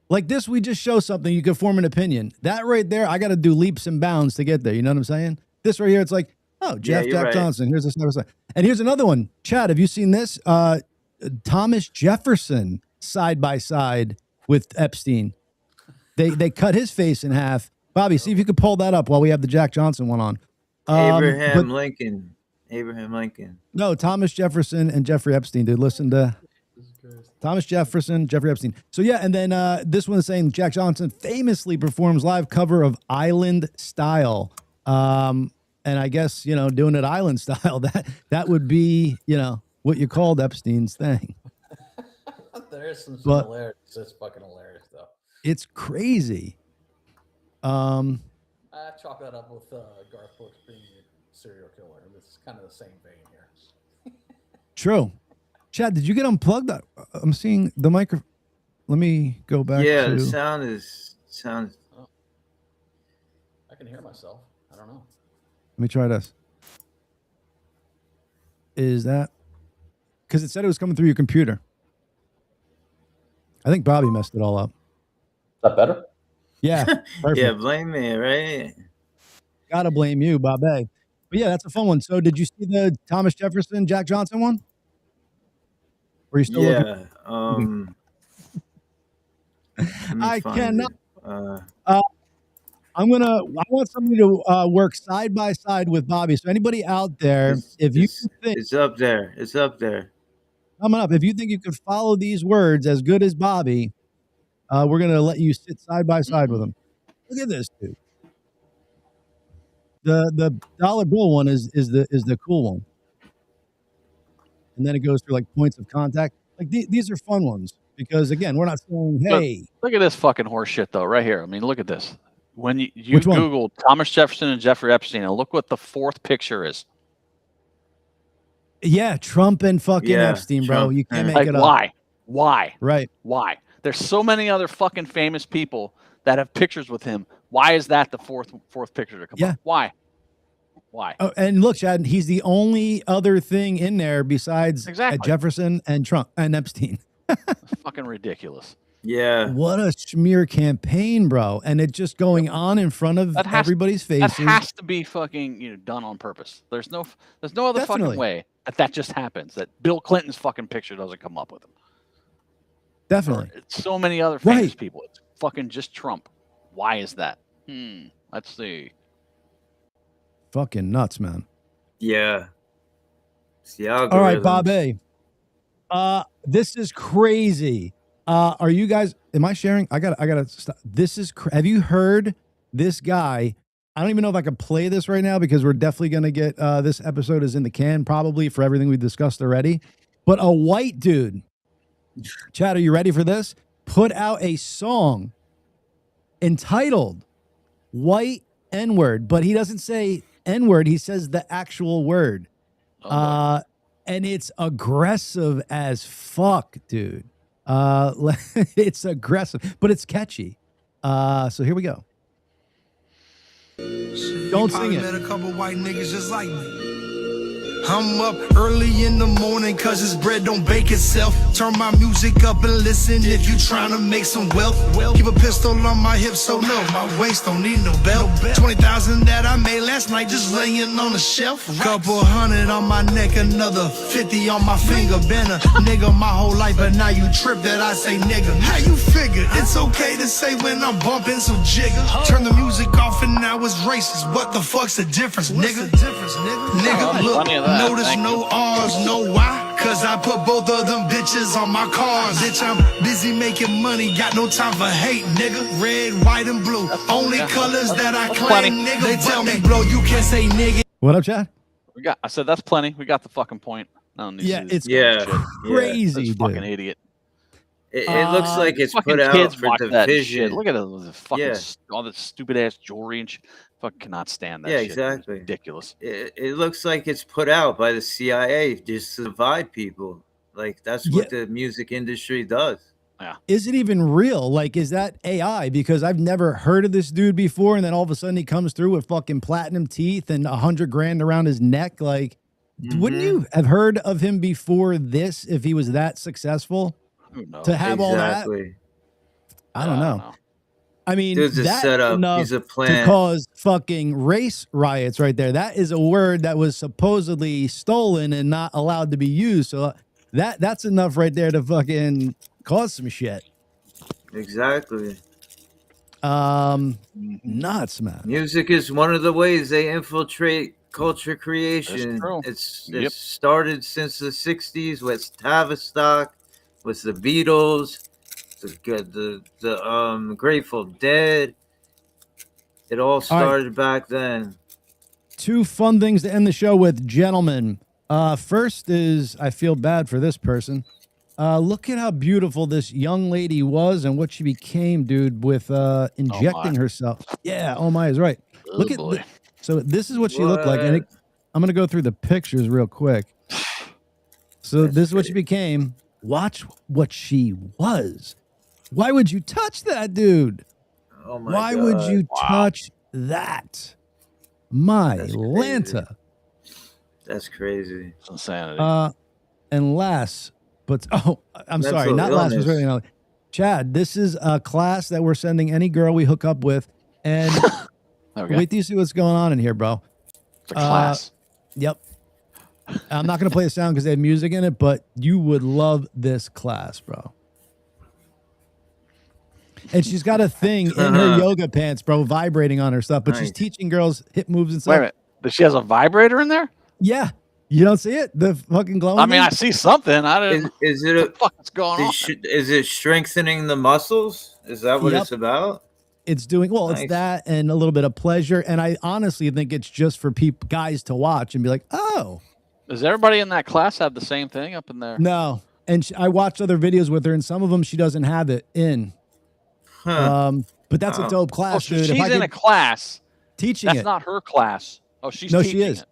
Like this, we just show something, you can form an opinion. That right there, I got to do leaps and bounds to get there. You know what I'm saying? This right here, it's like, oh, Jack right. Johnson. Here's this other side. And here's another one. Chad, have you seen this? Thomas Jefferson side by side with Epstein. They cut his face in half. Bobby, see if you could pull that up while we have the Jack Johnson one on. Abraham Lincoln. No, Thomas Jefferson and Jeffrey Epstein, dude. Listen to Thomas Jefferson, Jeffrey Epstein. So yeah, and then this one is saying Jack Johnson famously performs live cover of Island Style. And I guess, you know, doing it island style, that would be, you know, what you called Epstein's thing. There is some similarities. It's fucking hilarious, though. It's crazy. I chalk that up with Garth Brooks being a serial killer. It's kind of the same vein here. True. Chad, did you get unplugged? I'm seeing the microphone. Let me go back Yeah, to... the sound. Oh. I can hear myself. I don't know. Let me try this. Is that... Because it said it was coming through your computer. I think Bobby messed it all up. Is that better? Yeah. Perfect. Yeah, blame me, right? Gotta blame you, Bobby. But yeah, that's a fun one. So did you see the Thomas Jefferson, Jack Johnson one? Were you still looking? I cannot. I want somebody to work side by side with Bobby. So anybody out there, if you think it's up there, it's up there. Coming up, if you think you could follow these words as good as Bobby, we're gonna let you sit side by side with him. Look at this dude. The dollar bill one is the cool one, and then it goes through like points of contact. Like these are fun ones because again, we're not saying hey. Look at this fucking horse shit though, right here. I mean, look at this. When you Which one? Google Thomas Jefferson and Jeffrey Epstein, and look what the fourth picture is. Yeah, Trump and fucking Epstein, bro. You can't make it up. Why? Right. Why? There's so many other fucking famous people that have pictures with him. Why is that the fourth picture to come up? Why? Oh, and look, Chad, he's the only other thing in there besides Jefferson and Trump and Epstein. Fucking ridiculous. Yeah. What a smear campaign, bro. And it just going on in front of everybody's faces. That has to be fucking done on purpose. There's no other fucking way that just happens. That Bill Clinton's fucking picture doesn't come up with him. Definitely. It's so many other famous people. It's fucking just Trump. Why is that? Let's see. Fucking nuts, man. Yeah. It's the algorithm. All right, Bobby. This is crazy. Are you guys? Am I sharing? I gotta stop. This is. Have you heard this guy? I don't even know if I can play this right now because we're definitely gonna get. This episode is in the can probably for everything we discussed already. But a white dude, Chad, are you ready for this? Put out a song entitled "White N-Word," but he doesn't say N-word. He says the actual word. And it's aggressive as fuck, dude. It's aggressive, but it's catchy. So here we go. Don't sing it. Met a couple white niggas just like me. I'm up early in the morning cause this bread don't bake itself. Turn my music up and listen if you tryna make some wealth. Keep a pistol on my hip so no, my waist don't need no belt. 20,000 that I made last night just laying on the shelf. Couple hundred on my neck, another 50 on my finger. Been a nigga my whole life, but now you trip that I say nigga. How you figure? It's okay to say when I'm bumping some jigger. Turn the music off and now it's racist. What the fuck's the difference, nigga? Nigga, look. Notice no R's, no why? Cause I put both of them bitches on my cars. Bitch, I'm busy making money, got no time for hate, nigga. Red, white, and blue, only colors that I claim, nigga. They tell me, bro, you can't say nigga. What up, Chad? I said that's plenty. We got the fucking point. It's crazy, dude. Fucking idiot. It looks like it's put out for division. Look at the fucking all the stupid ass jewelry and shit. Fuck, cannot stand that. Yeah, shit. exactly. It's ridiculous. It looks like it's put out by the CIA just to divide people. Like that's what the music industry does. Yeah. Is it even real? Like, is that AI? Because I've never heard of this dude before, and then all of a sudden he comes through with fucking platinum teeth and $100 grand around his neck. Like, wouldn't you have heard of him before this if he was that successful? Who knows? To have all that? I don't know. I mean, Dude's a that's setup. enough He's a to plant. cause fucking race riots right there. That is a word that was supposedly stolen and not allowed to be used. So that's enough right there to fucking cause some shit. Exactly. Nuts, man. Music is one of the ways they infiltrate culture creation. It's started since the 60s with Tavistock, with the Beatles, the Grateful Dead. It all started back then. Two fun things to end the show with, gentlemen. First is I feel bad for this person. Look at how beautiful this young lady was and what she became, dude, with injecting herself. Yeah, oh my is right. Look at boy. so this is what she looked like, and I'm gonna go through the pictures real quick. So this is what she became. Watch what she was. Why would you touch that, dude? Oh my Why God. would you Wow. touch that? My That's crazy. Lanta. That's crazy. It's insanity. And last, but I'm sorry, Mental not last, but illness. certainly not. Chad, this is a class that we're sending any girl we hook up with, and Okay. wait till you see what's going on in here, bro. It's a class. Yep. I'm not gonna play the sound because they have music in it, but you would love this class, bro. And she's got a thing in her yoga pants, bro, vibrating on her stuff, but she's Nice. teaching girls hip moves and Wait a stuff. minute. But she has a vibrator in there? Yeah. You don't see it? The fucking glowing I mean, thing? I see something. I didn't. Is it What the fuck is going on? Is it strengthening the muscles? Is that what Yep. it's about? It's doing well. Nice. It's that and a little bit of pleasure. And I honestly think it's just for people, guys, to watch and be like, "Oh, Does everybody in that class have the same thing up in there? no." And I watched other videos with her, and some of them she doesn't have it in. But that's a dope Oh, class, so dude. If she's I in could- a class. teaching That's it. not her class. Oh, she's No, teaching she is. it.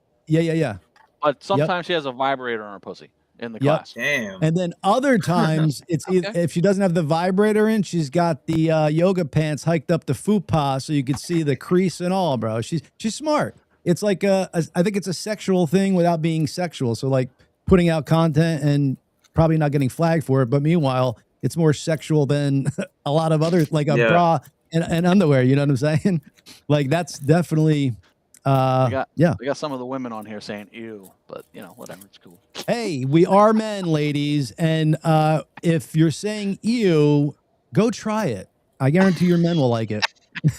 Yeah. But sometimes she has a vibrator on her pussy in the Yep. class. Damn. And then other times, it's either, if she doesn't have the vibrator in, she's got the yoga pants hiked up the fupa, so you could see the crease and all, bro. She's smart. It's like I think it's a sexual thing without being sexual. So like putting out content and probably not getting flagged for it, but meanwhile, it's more sexual than a lot of other, like a bra and underwear. You know what I'm saying? Like that's definitely. We got some of the women on here saying ew, but you know, whatever, it's cool. Hey, we are men, ladies, and if you're saying ew, go try it. I guarantee your men will like it.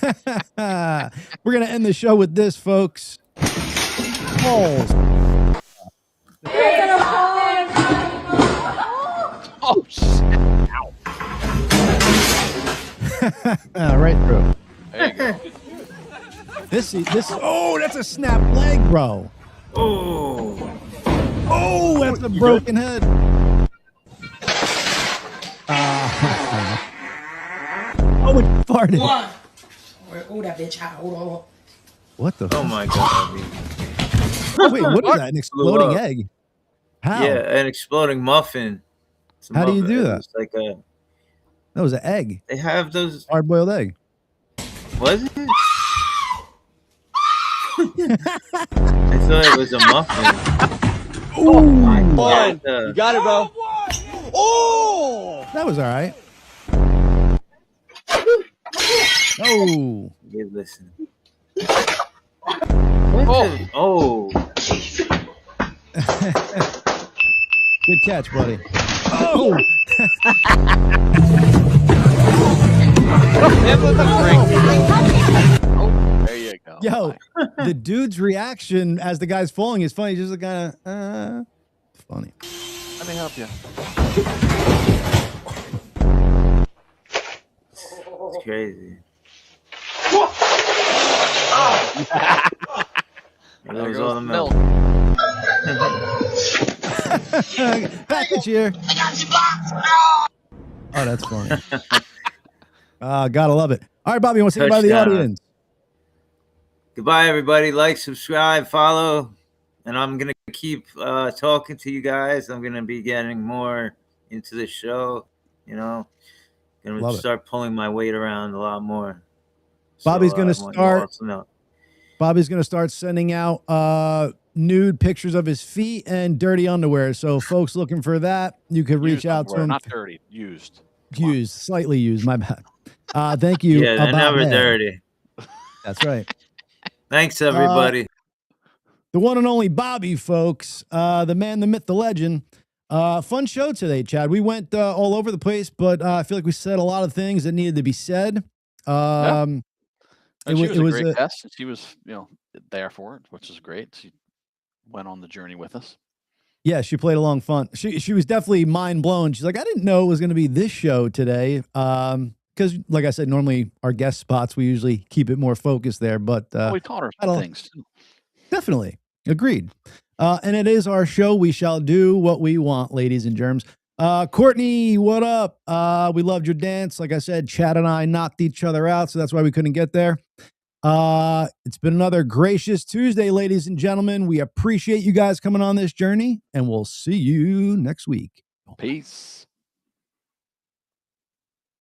We're gonna end the show with this, folks. Balls. Oh shit. Ow. Right through. There you go. This. Oh, that's a snap leg, bro. Oh, that's a broken head. Oh, it farted. Oh, that bitch hot. Hold on. What the? Oh my God. Wait, what is that? An exploding egg? How? Yeah, an exploding muffin. It's a How do you muffin. do that? It's like a. That was an egg. They have those. Hard-boiled egg. Was it? I thought it was a muffin. Oh my boy. God. You got it, bro. Oh! That was all right. Oh. Yeah, listen. Oh. Good catch, buddy. Oh! There you go. Yo, the dude's reaction as the guy's falling is funny. Just kind of funny. Let me help you. It's crazy. It There was goes all the the milk. Package here. Oh, that's funny. Gotta love it. All right, Bobby, you want to say goodbye to the Touchdown. audience? Goodbye, everybody. Like, subscribe, follow. And I'm going to keep talking to you guys. I'm going to be getting more into the show. You know, going Love to it. start pulling my weight around a lot more. Bobby's So, gonna I want you all to know. Bobby's going to start sending out nude pictures of his feet and dirty underwear. So, folks looking for that, you could reach Used out to underwear, him. not dirty, used. Used, slightly used. My bad. Thank you. Yeah, they're about never that. dirty. That's right. Thanks, everybody. The one and only Bobby, folks. The man, the myth, the legend. Fun show today, Chad. We went all over the place, but I feel like we said a lot of things that needed to be said. And she was it a was great guest. And she was, there for it, which is great. She went on the journey with us. Yeah, she played along fun. She was definitely mind blown. She's like, I didn't know it was going to be this show today. Because, like I said, normally our guest spots, we usually keep it more focused there. But We taught her some things too. Definitely. Agreed. And it is our show. We shall do what we want, ladies and germs. Courtney, what up? We loved your dance. Like I said, Chad and I knocked each other out, so that's why we couldn't get there. It's been another gracious Tuesday, ladies and gentlemen. We appreciate you guys coming on this journey, and we'll see you next week. Peace.